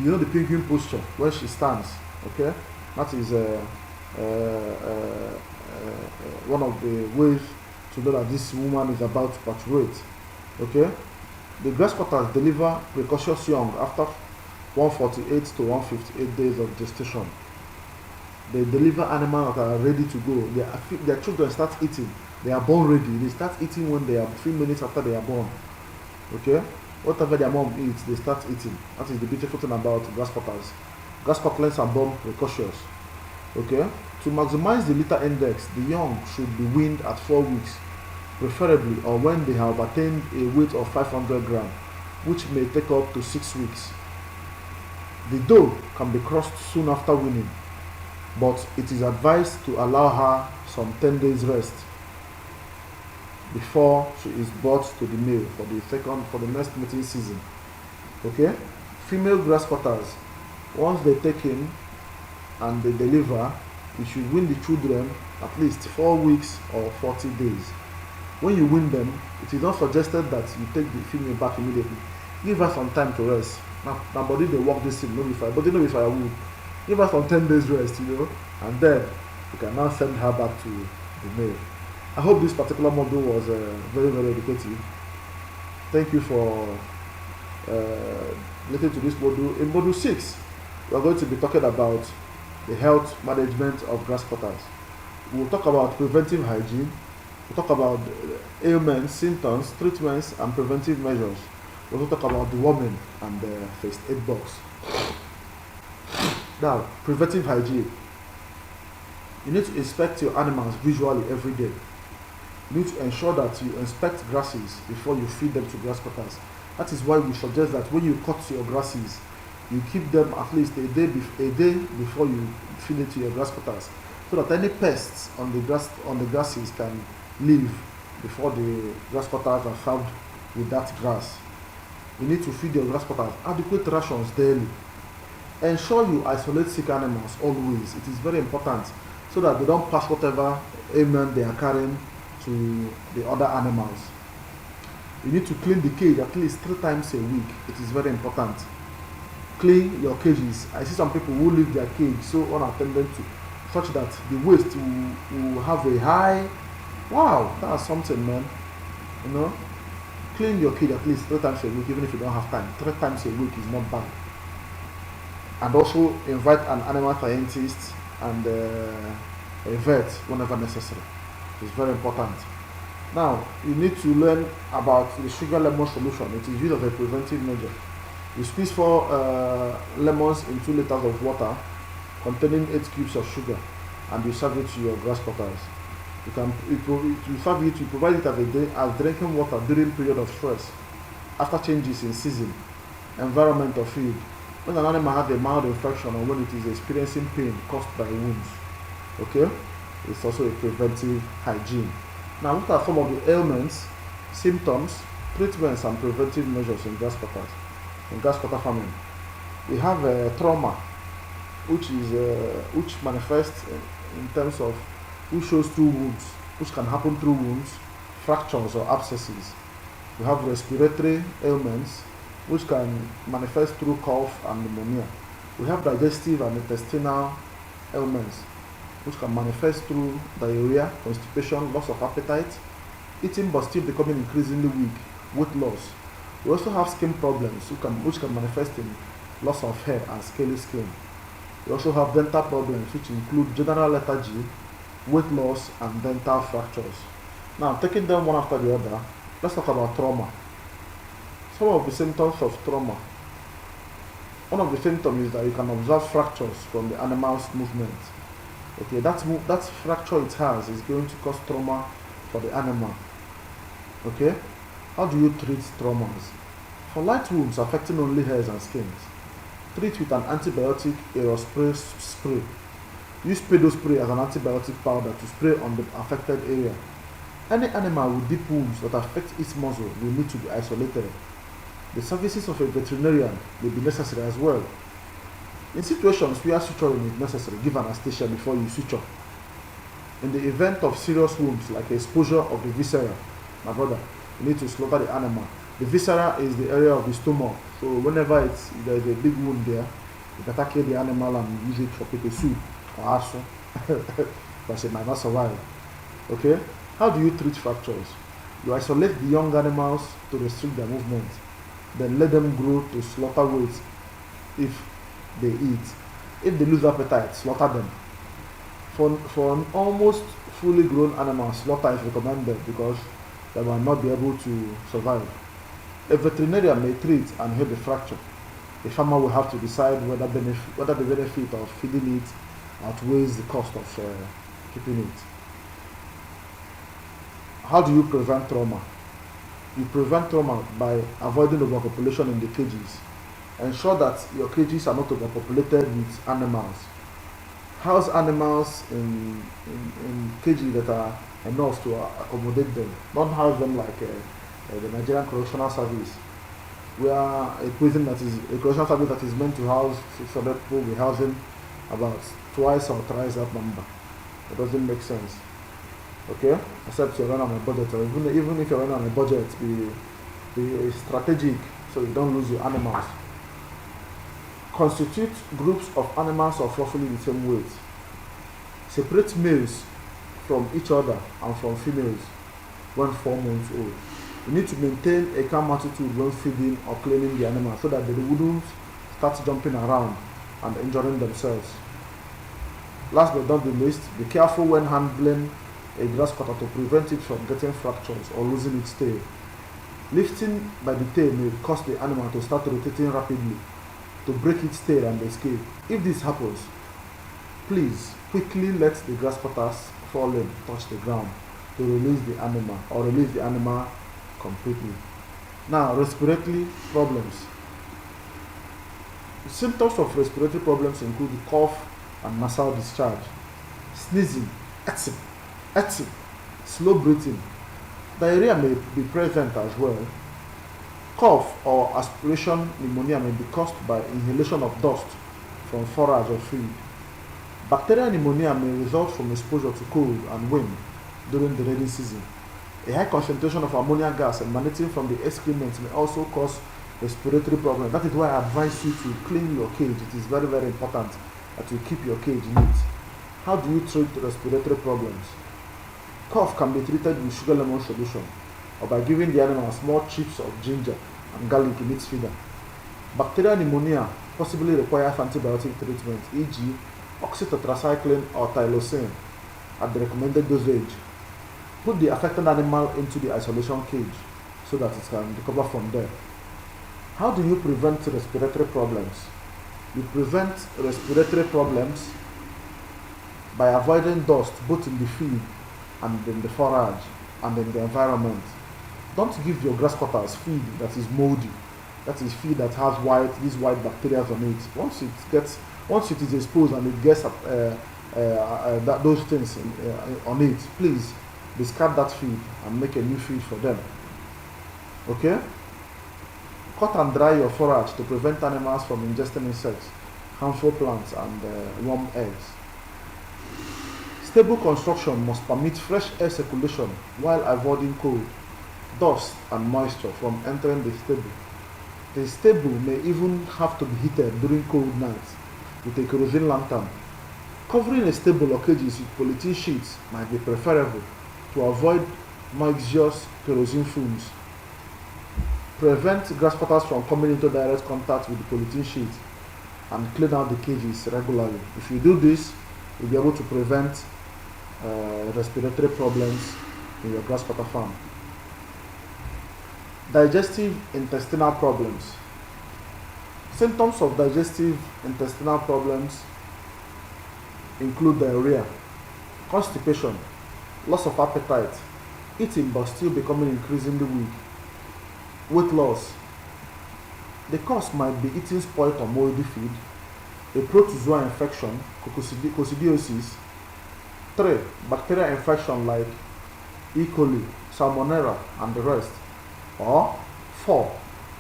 You know the penguin posture where she stands, okay? That is one of the ways to know that this woman is about to parturiate, okay? The grasscutters deliver precocious young after 148 to 158 days of gestation. They deliver animals that are ready to go. Their children start eating. They are born ready. They start eating when they are 3 minutes after they are born. Okay? Whatever their mom eats, they start eating. That is the beautiful thing about grasscutters. Grasscutlings are born precocious. Okay? To maximize the litter index, the young should be weaned at 4 weeks, preferably, or when they have attained a weight of 500 grams, which may take up to 6 weeks. The doe can be crossed soon after weaning, but it is advised to allow her some 10 days rest before she is brought to the male for the next mating season. Okay? Female grasscutters, once they take in and they deliver, you should wean the children at least 4 weeks or 40 days. When you wean them, it is not suggested that you take the female back immediately. Give her some time to rest. Now body they work this thing, no be fire, body no be firewood. Give her some 10 days rest, and then you can now send her back to the male. I hope this particular module was very, very educative. Thank you for listening to this module. In module 6, we are going to be talking about the health management of grasscutters. We will talk about preventive hygiene. We'll talk about ailments, symptoms, treatments, and preventive measures. We'll also talk about deworming and the first aid box. Now, preventive hygiene. You need to inspect your animals visually every day. You need to ensure that you inspect grasses before you feed them to grasscutters. That is why we suggest that when you cut your grasses, you keep them at least a day before you feed it to your grasscutters, so that any pests on the grasses can leave before the grasscutters are served with that grass. You need to feed your grasscutters adequate rations daily. Ensure you isolate sick animals always. It is very important, so that they don't pass whatever ailment they are carrying to the other animals. You need to clean the cage at least 3 times a week. It is very important. Clean your cages. I see some people who leave their cage so unattended to, such that the waste will have a high. Wow, that's something, man. Clean your cage at least 3 times a week, even if you don't have time. 3 times a week is not bad. And also invite an animal scientist and a vet whenever necessary. It's very important. Now, you need to learn about the sugar lemon solution. It is used as a preventive measure. You squeeze 4 lemons in 2 liters of water containing 8 cubes of sugar, and you serve it to your grasscutters. You provide it as drinking water during period of stress, after changes in season, environment, or feed, when an animal has a mild infection, or when it is experiencing pain caused by wounds. Okay? It's also a preventive hygiene. Now, what are some of the ailments, symptoms, treatments, and preventive measures in grasscutter farming? We have trauma, which manifests in terms of which shows through wounds, which can happen through wounds, fractures, or abscesses. We have respiratory ailments, which can manifest through cough and pneumonia. We have digestive and intestinal ailments, which can manifest through diarrhea, constipation, loss of appetite, eating but still becoming increasingly weak, weight loss. We also have skin problems, which can manifest in loss of hair and scaly skin. We also have dental problems, which include general lethargy, weight loss, and dental fractures. Now, taking them one after the other, let's talk about trauma. Some of the symptoms of trauma. One of the symptoms is that you can observe fractures from the animal's movement. Okay, that fracture it has is going to cause trauma for the animal. Okay, how do you treat traumas? For light wounds affecting only hairs and skins, treat with an antibiotic aerospray spray. Use pedo spray as an antibiotic powder to spray on the affected area. Any animal with deep wounds that affect its muscle will need to be isolated. The services of a veterinarian may be necessary as well. In situations where suturing is necessary, give anesthesia before you suture. In the event of serious wounds like exposure of the viscera, my brother, you need to slaughter the animal. The viscera is the area of the stomach, so whenever there is a big wound there, you better kill the animal and use it for pepper soup or asu, because it might not survive. Okay? How do you treat fractures? You isolate the young animals to restrict their movement, then let them grow to slaughter weight if they eat. If they lose appetite, slaughter them. For an almost fully grown animal, slaughter is recommended because they might not be able to survive. A veterinarian may treat and heal the fracture. The farmer will have to decide whether the benefit of feeding it outweighs the cost of keeping it. How do you prevent trauma? You prevent trauma by avoiding overpopulation in the cages. Ensure that your cages are not overpopulated with animals. House animals in cages that are enough to accommodate them. Don't house them like the Nigerian Correctional Service, where a correctional service that is meant to house 600 people will be housing about twice or thrice that number. It doesn't make sense. Okay? Except you're running on a budget, or even if you're running on a budget, be strategic so you don't lose your animals. Constitute groups of animals of roughly the same weight. Separate males from each other and from females when 4 months old. You need to maintain a calm attitude when feeding or cleaning the animal so that they wouldn't start jumping around and injuring themselves. Last but not the least, be careful when handling a grass cutter to prevent it from getting fractures or losing its tail. Lifting by the tail may cause the animal to start rotating rapidly to break its tail and escape. If this happens, please quickly let the grass cutters fall in, touch the ground to release the animal or release the animal completely. Now, respiratory problems. The symptoms of respiratory problems include cough and nasal discharge, sneezing, etching, slow breathing. Diarrhea may be present as well. Cough or aspiration pneumonia may be caused by inhalation of dust from forage or feed. Bacterial pneumonia may result from exposure to cold and wind during the rainy season. A high concentration of ammonia gas emanating from the excrement may also cause respiratory problems. That is why I advise you to clean your cage. It is very, very important that you keep your cage neat. How do you treat respiratory problems? Cough can be treated with sugar lemon solution or by giving the animal small chips of ginger and garlic in its feeder. Bacterial pneumonia possibly requires antibiotic treatment, e.g. oxytetracycline or tylosin at the recommended dosage. Put the affected animal into the isolation cage so that it can recover from there. How do you prevent respiratory problems? You prevent respiratory problems by avoiding dust both in the feed and in the forage and in the environment. Don't give your grass cutters feed that is moldy. That is feed that has these white bacteria on it. Once it is exposed and it gets those things on it, please discard that feed and make a new feed for them. Okay? Cut and dry your forage to prevent animals from ingesting insects, harmful plants, and worm eggs. Stable construction must permit fresh air circulation while avoiding cold, dust, and moisture from entering the stable. The stable may even have to be heated during cold nights with a kerosene lantern. Covering a stable or cages with polythene sheets might be preferable to avoid noxious kerosene fumes. Prevent grass cutters from coming into direct contact with the polythene sheet and clean out the cages regularly. If you do this, you'll be able to prevent respiratory problems in your grass cutter farm. Digestive intestinal problems. Symptoms of digestive intestinal problems include diarrhea, constipation, loss of appetite, eating but still becoming increasingly weak, weight loss. The cause might be eating spoiled or moldy feed, a protozoa infection, coccidiosis. 3. Bacterial infection like E. coli, Salmonella, and the rest. Or 4.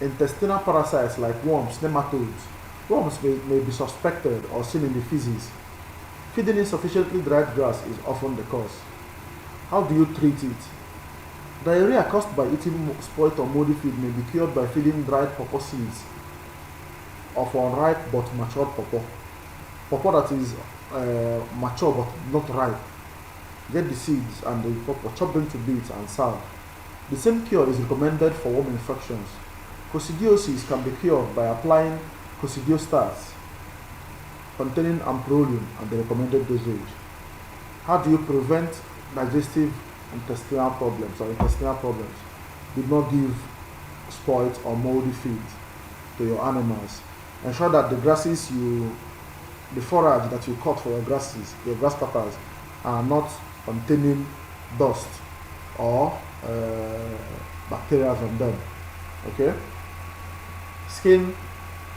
Intestinal parasites like worms, nematodes. Worms may be suspected or seen in the feces. Feeding insufficiently dried grass is often the cause. How do you treat it? Diarrhea caused by eating spoiled or moldy feed may be cured by feeding dried pawpaw seeds of unripe but matured pawpaw. Pawpaw that is mature but not ripe. Get the seeds and the pawpaw, chop them to bits and serve. The same cure is recommended for worm infections. Coccidiosis can be cured by applying coccidiostars containing amprolium and the recommended dosage. How do you prevent digestive intestinal problems or intestinal problems? Do not give spoiled or moldy feed to your animals. Ensure that the grasses the forage that you cut for your grasses, your grass cutters, are not containing dust or bacteria on them. Okay? Skin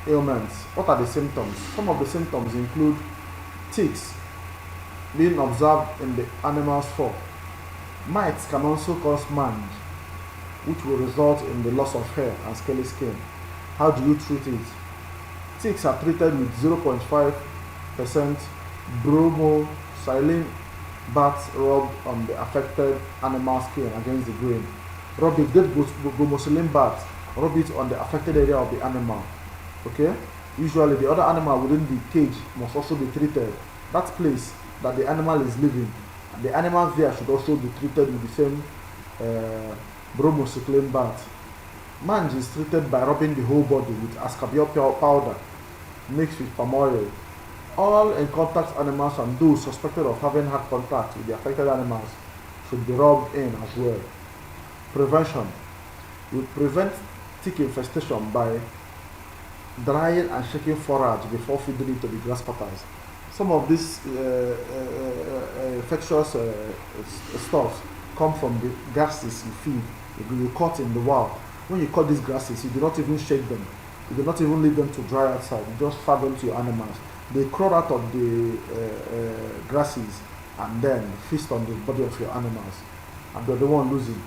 ailments. What are the symptoms? Some of the symptoms include ticks being observed in the animal's fur. Mites can also cause mange, which will result in the loss of hair and scaly skin. How do you treat it? Ticks are treated with 0.5% bromocylene bath rubbed on the affected animal skin against the grain. Rub it, get bromocylene bath, rub it on the affected area of the animal. Okay? Usually the other animal within the cage must also be treated. That place that the animal is living, the animal there should also be treated with the same bromocylene bath. Mange is treated by rubbing the whole body with ascorbic powder mixed with palm oil. All in contact animals and those suspected of having had contact with the affected animals should be rubbed in as well. Prevention. You prevent tick infestation by drying and shaking forage before feeding it to the grass cutters. Some of these infectious stuff come from the grasses you feed. You cut in the wild. When you cut these grasses, you do not even shake them. You do not even leave them to dry outside. You just feed them to your animals. They crawl out of the grasses and then feast on the body of your animals, and they're the one losing.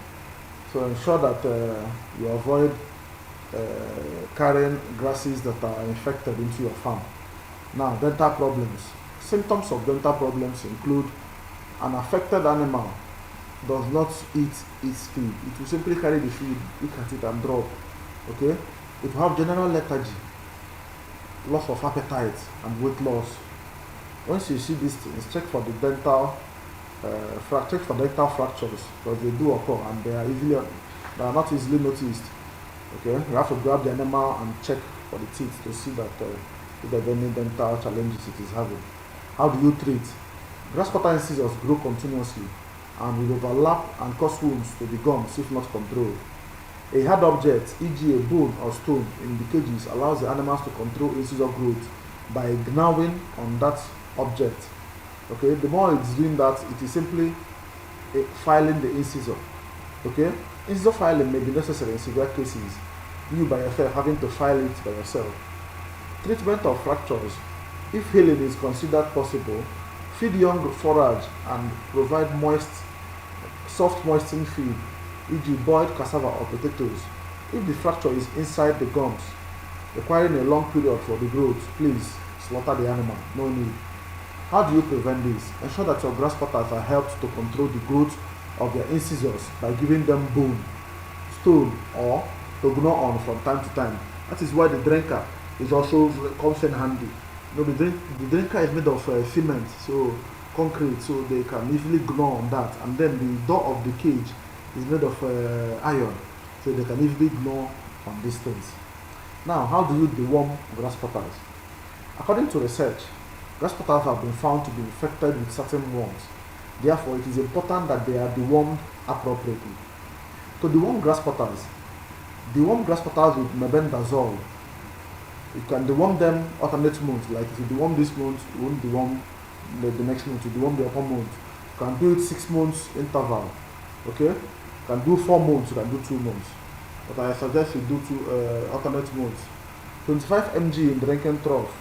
So ensure that you avoid carrying grasses that are infected into your farm. Now, dental problems. Symptoms of dental problems include an affected animal does not eat its feed. It will simply carry the feed, look at it and drop. Okay? It will have general lethargy, loss of appetite and weight loss. Once you see these things, check for the dental dental fractures, because they do occur and they are not easily noticed. Okay, you have to grab the animal and check for the teeth to see that if there are any dental challenges it is having. How do you treat? Grass cutter incisors grow continuously and will overlap and cause wounds to the gums if not controlled. A hard object, e.g. a bone or stone in the cages, allows the animals to control incisor growth by gnawing on that object. Okay, the more it's doing that, it is simply filing the incisor. Okay, incisor filing may be necessary in severe cases, you by yourself having to file it by yourself. Treatment of fractures. If healing is considered possible, feed young forage and provide soft moistened feed, e.g. boiled cassava or potatoes. If the fracture is inside the gums, requiring a long period for the growth, please slaughter the animal, no need. How do you prevent this? Ensure that your grass cutters are helped to control the growth of their incisors by giving them bone, stone, or to gnaw on from time to time. That is why the drinker is also comes in handy. You know, the drinker is made of cement, so concrete, so they can easily gnaw on that. And then the door of the cage is made of iron, so they can easily gnaw on these things. Now, how do you deworm grass cutters? According to research, grass cutters have been found to be infected with certain worms. Therefore, it is important that they are dewormed appropriately. To deworm grass cutters with mebendazole. You can deworm them alternate months. Like if you deworm this month, you won't deworm the next month. You deworm the upper month. You can do it 6 months interval. Okay? You can do 4 months. You can do 2 months. But I suggest you do 2 alternate months. 25 mg in drinking trough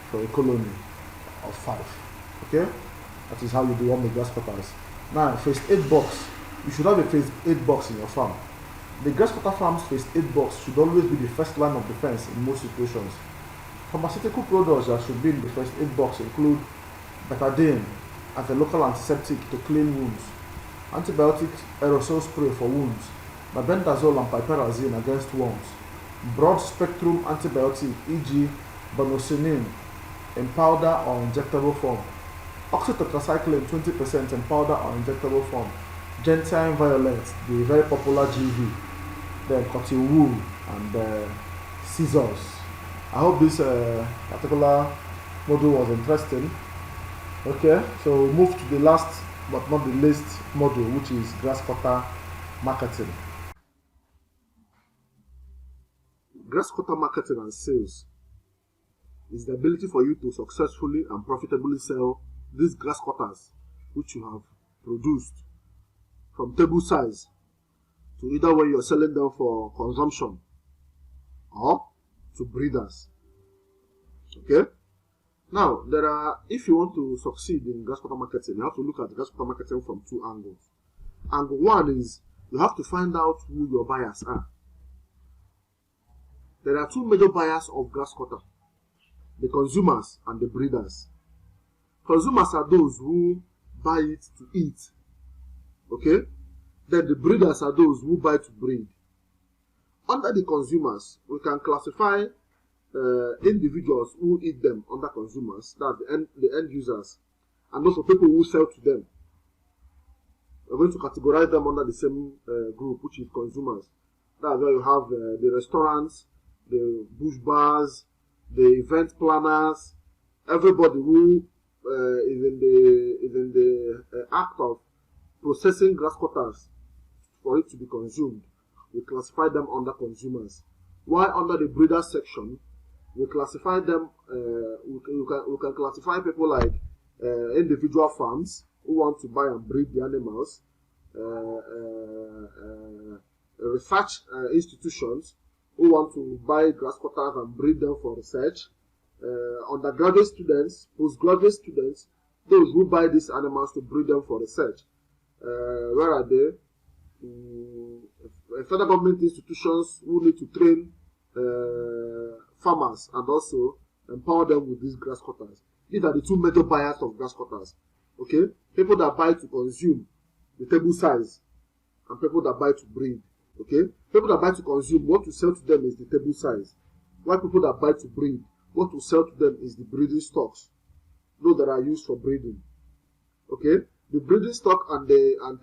for a colony of 5. Okay? That is how you deworm the grass cutters. Now, first aid box You should have a phase 8 box in your farm. The Grasscutter Farm's phase 8 box should always be the first line of defense in most situations. Pharmaceutical products that should be in the first 8 box include betadine as a local antiseptic to clean wounds, antibiotic aerosol spray for wounds, mebendazole and piperazine against worms, broad spectrum antibiotic e.g. banosinin in powder or injectable form, oxytetracycline 20% in powder or injectable form, gentian violet, the very popular GV, then cotton wool and scissors. I hope this particular module was interesting. Okay, so we'll move to the last but not the least module, which is Grasscutter marketing. Grasscutter marketing and sales is the ability for you to successfully and profitably sell these grass cutters which you have produced from table size to either when you're selling them for consumption or to breeders. Okay? Now, if you want to succeed in grasscutter marketing, you have to look at grasscutter marketing from two angles. Angle one is you have to find out who your buyers are. There are two major buyers of grasscutter: the consumers and the breeders. Consumers are those who buy it to eat. Okay? Then the breeders are those who buy to breed. Under the consumers, we can classify individuals who eat them under consumers, that's the end users, and also people who sell to them. We're going to categorize them under the same group, which is consumers. That's where you have the restaurants, the bush bars, the event planners, everybody who is in the act of processing grass cutters for it to be consumed. We classify them under consumers. While under the breeder section, we classify them. We can classify people like individual farms who want to buy and breed the animals, research institutions who want to buy grass cutters and breed them for research, undergraduate students, postgraduate students, those who buy these animals to breed them for research. Where are they? Federal government institutions who need to train farmers and also empower them with these grass cutters. These are the two major buyers of grass cutters. Okay, people that buy to consume the table size, and people that buy to breed. Okay, people that buy to consume, what to sell to them is the table size. While people that buy to breed, what to sell to them is the breeding stocks, those that are used for breeding. Okay, the breeding stock and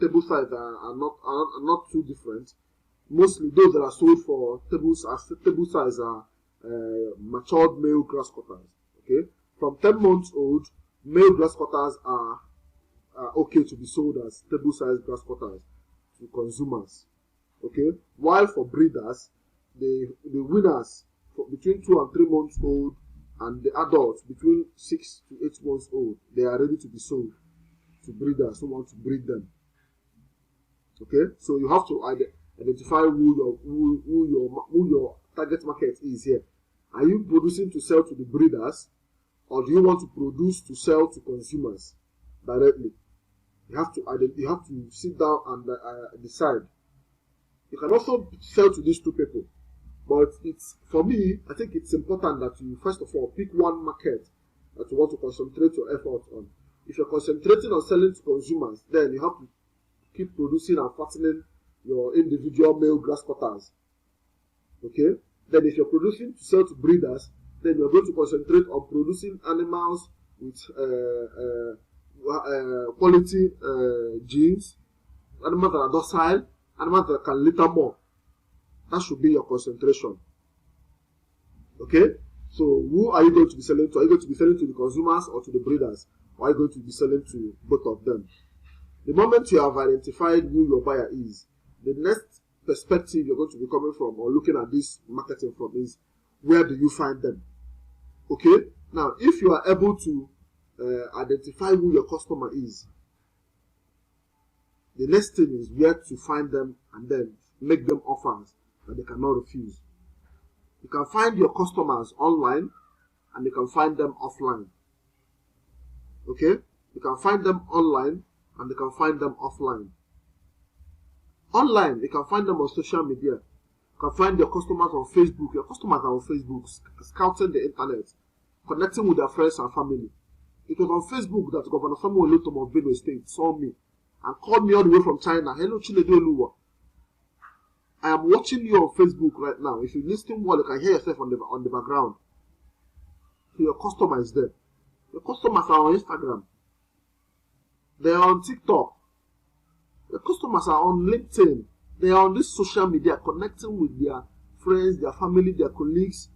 table size are not too different. Mostly those that are sold for table size are matured male grass cutters. Okay, from 10 months old, male grass cutters are okay to be sold as table size grass cutters to consumers. Okay, while for breeders, the winners between 2 and 3 months old and the adults between 6 to 8 months old, they are ready to be sold to breeders who want to breed them. Okay, so you have to identify who your target market is here. Are you producing to sell to the breeders, or do you want to produce to sell to consumers directly? You have to sit down and decide. You can also sell to these two people, but for me, I think it's important that you first of all pick one market that you want to concentrate your effort on. If you're concentrating on selling to consumers, then you have to keep producing and fattening your individual male grass cutters. Okay? Then if you're producing to sell to breeders, then you're going to concentrate on producing animals with quality genes, animals that are docile, animals that can litter more. That should be your concentration. Okay? So who are you going to be selling to? Are you going to be selling to the consumers or to the breeders? Or are you going to be selling to both of them? The moment you have identified who your buyer is, the next perspective you're going to be coming from or looking at this marketing from is, where do you find them? Okay? Now, if you are able to identify who your customer is, the next thing is where to find them and then make them offers that they cannot refuse. You can find your customers online and you can find them offline. Okay? You can find them online and you can find them offline. Online, you can find them on social media. You can find your customers on Facebook. Your customers are on Facebook, scouting the internet, connecting with their friends and family. It was on Facebook that Governor Samuel Olutom of Benue State saw me and called me all the way from China. Hello, Chinedu Oluwa. I am watching you on Facebook right now. If you listen well, you can hear yourself on the background. So your customer is there. Your customers are on Instagram. They are on TikTok. Your customers are on LinkedIn. They are on this social media, connecting with their friends, their family, their colleagues.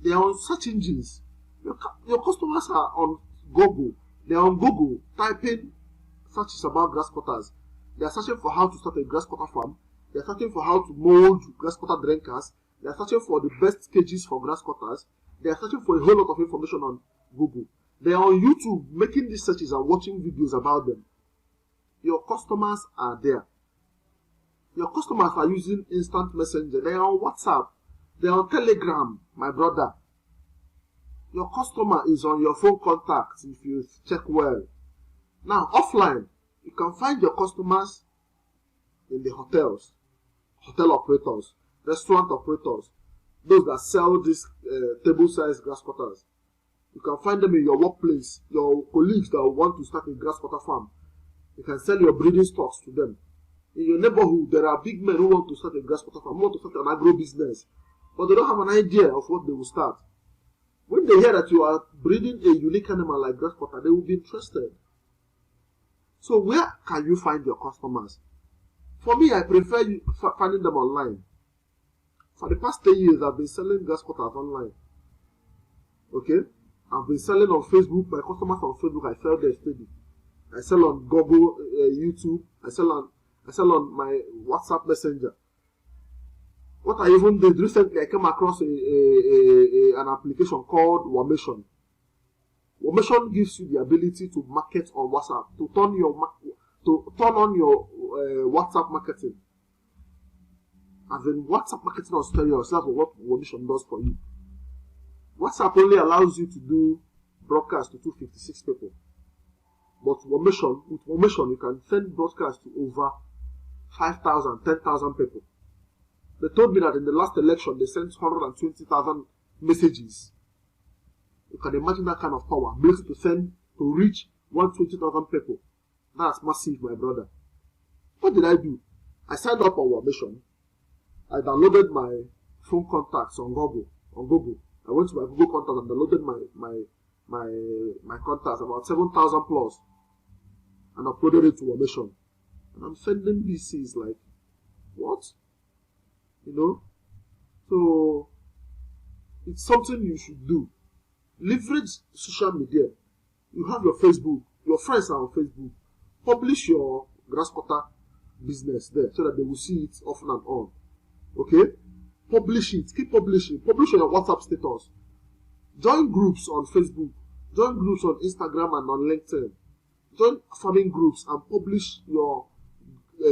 They are on search engines. Your customers are on Google. They are on Google typing searches about grass cutters. They are searching for how to start a grass cutter farm. They are searching for how to mold grass cutter drinkers. They are searching for the best cages for grass cutters. They are searching for a whole lot of information on Google. They are on YouTube making these searches and watching videos about them. Your customers are there. Your customers are using instant messenger. They are on WhatsApp. They are on Telegram, my brother. Your customer is on your phone contacts if you check well. Now, offline, you can find your customers in the hotels, hotel operators, restaurant operators, those that sell these table-sized grass cutters. You can find them in your workplace, your colleagues that want to start a grass cutter farm. You can sell your breeding stocks to them. In your neighborhood, there are big men who want to start a grass cutter farm, who want to start an agro business, but they don't have an idea of what they will start. When they hear that you are breeding a unique animal like grass cutter, they will be interested. So where can you find your customers? For me, I prefer finding them online. For the past 10 years, I've been selling grass cutters online. Okay? I've been selling on Facebook. My customers on Facebook, I sell their steady. I sell on Google, YouTube. I sell on my WhatsApp Messenger. What I even did recently, I came across an application called Wamation. Wamation gives you the ability to market on WhatsApp, to turn on your WhatsApp marketing. As in WhatsApp marketing on stereo, so that's what Wamation does for you. WhatsApp only allows you to do broadcast to 256 people. But with Wamation, you can send broadcast to over 5,000, 10,000 people. They told me that in the last election, they sent 120,000 messages. You can imagine that kind of power. Ability to reach 120,000 people. That's massive, my brother. What did I do? I signed up on Wamation. I downloaded my phone contacts on Google. I went to my Google contacts and downloaded my contacts, about 7,000 plus, and uploaded it to Wamation. And I'm sending VCs like, what? You know? So, it's something you should do. Leverage social media. You have your Facebook. Your friends are on Facebook. Publish your grass cutter business there so that they will see it often and on. Okay? Publish it. Keep publishing. Publish on your WhatsApp status. Join groups on Facebook. Join groups on Instagram and on LinkedIn. Join farming groups and publish your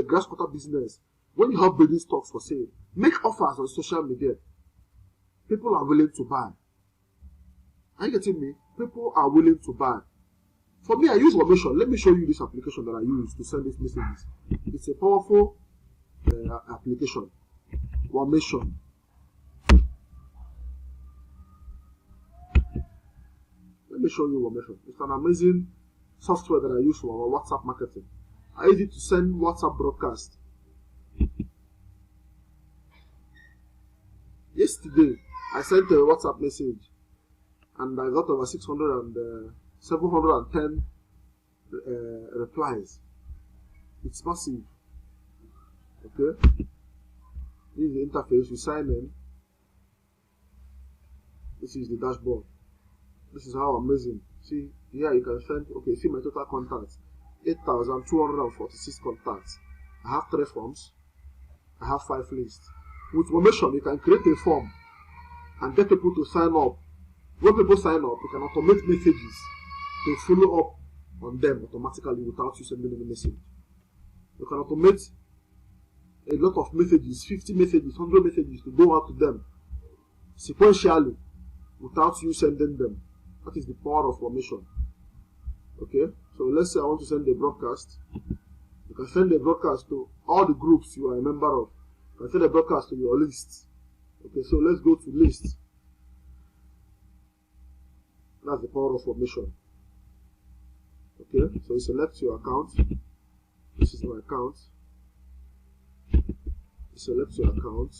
grass cutter business. When you have breeding stocks for sale, make offers on social media. People are willing to buy. Are you getting me? People are willing to buy. For me, I use Wamation. Let me show you this application that I use to send these messages. It's a powerful application. Wamation. Let me show you Wamation. It's an amazing software that I use for our WhatsApp marketing. I use it to send WhatsApp broadcast. Yesterday, I sent a WhatsApp message and I got over 710 replies. It's massive. Okay? This is the interface. You sign in. This is the dashboard. This is how amazing. See, here you can send, okay, see my total contacts. 8,246 contacts. I have 3 forms. I have 5 lists. With Wamation, you can create a form and get people to sign up. When people sign up, you can automate messages to follow up on them automatically without you sending any message. You can automate a lot of messages, 50 messages, 100 messages to go out to them sequentially without you sending them. That is the power of Wamation. Okay, so let's say I want to send a broadcast. You can send the broadcast to all the groups you are a member of. You can send the broadcast to your list. Okay, so let's go to list. That's the power of formation. Okay, so you select your account. This is my account. You select your account.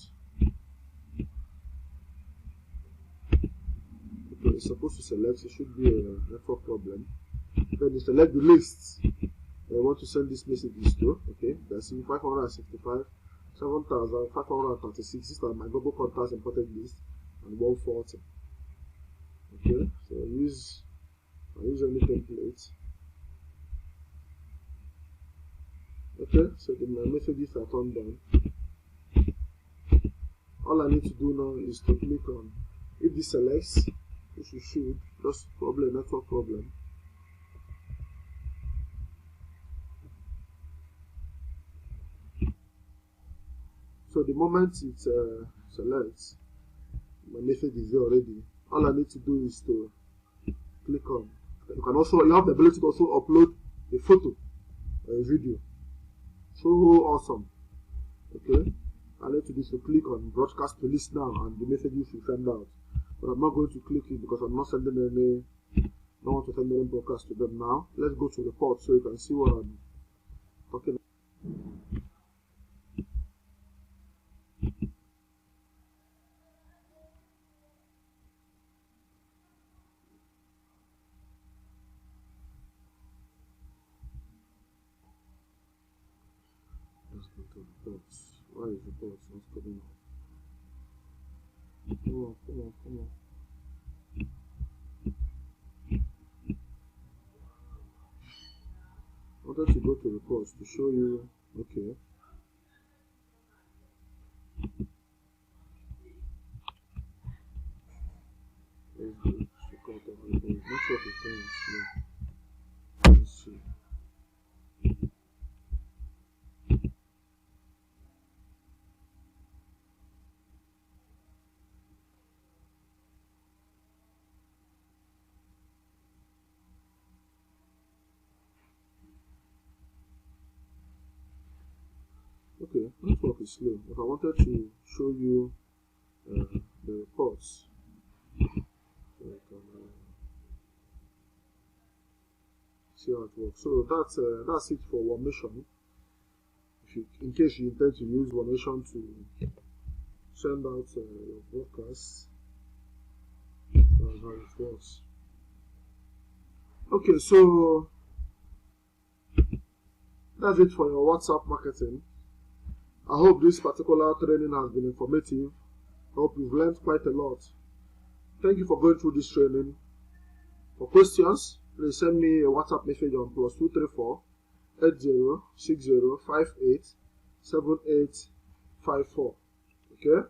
Okay, it's supposed to select. It should be a network problem. Then you select the lists I want to send these messages to. Okay, you can see 565, 7,536. These are my global contacts important list, and 140. Okay, so I use any template. Okay, so my messages are turned on. All I need to do now is to click on, if this selects, which you should, just probably a network problem. So the moment it selects, my message is there already. All I need to do is to click on. You have the ability to also upload a photo or a video. So awesome. Okay, I need to do is to click on broadcast to list now, and the messages will send out. But I'm not going to click it because I'm not sending any. I don't want to send any broadcast to them now. Let's go to report so you can see what I'm talking about. Let's go to reports. Why is reports not coming up? Come on. I wanted to go to reports to show you. Okay. Let's go. Check out everything. Network is going slow. Let's see. Okay, network is slow, but I wanted to show you the reports. So you can see how it works. So that's it for OneNation. In case you intend to use OneNation to send out your broadcasts, that's how it works. Okay, so that's it for your WhatsApp marketing. I hope this particular training has been informative. I hope you've learned quite a lot. Thank you for going through this training. For questions, please send me a WhatsApp message on +234 8060 58 7854. Okay?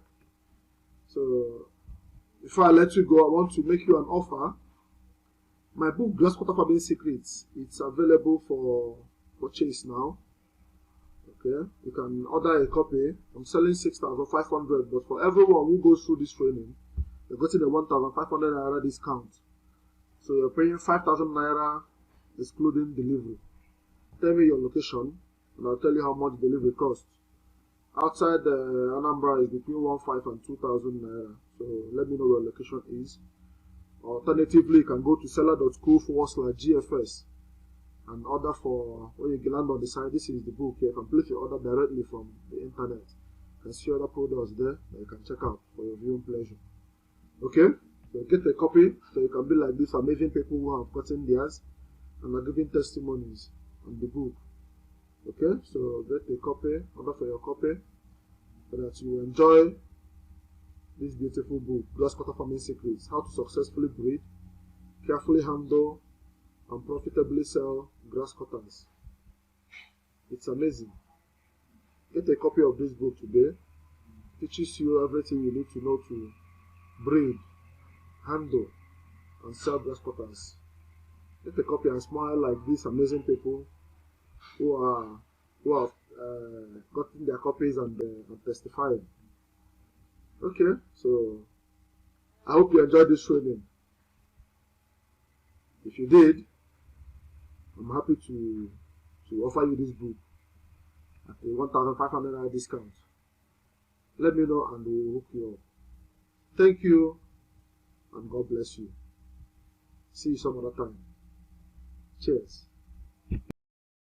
So, before I let you go, I want to make you an offer. My book, Grasscutter Farming Secrets, it's available for purchase now. Okay, you can order a copy. I'm selling 6,500, but for everyone who goes through this training, you're getting a 1,500 naira discount. So you're paying 5,000 naira excluding delivery. Tell me your location, and I'll tell you how much delivery costs. Outside Anambra is between 1,500 and 2,000 naira. So let me know where your location is. Alternatively, you can go to seller.co/GFS. and order for, when you land on the site, this is the book. You can place your order directly from the internet. You can see other products there that you can check out for your viewing pleasure. Okay? So get a copy so you can be like these amazing people who have gotten theirs and are giving testimonies on the book. Okay? So get a copy, order for your copy so that you enjoy this beautiful book, Grasscutter Farming Secrets: How to Successfully Breed, Carefully Handle, and Profitably Sell Grass Cutters. It's amazing. Get a copy of this book today. It teaches you everything you need to know to breed, handle, and sell grass cutters. Get a copy and smile like these amazing people who have gotten their copies and testified. Okay, so I hope you enjoyed this training. If you did, I'm happy to offer you this book. at a 1,500 naira discount. Let me know and we'll hook you up. Thank you and God bless you. See you some other time. Cheers.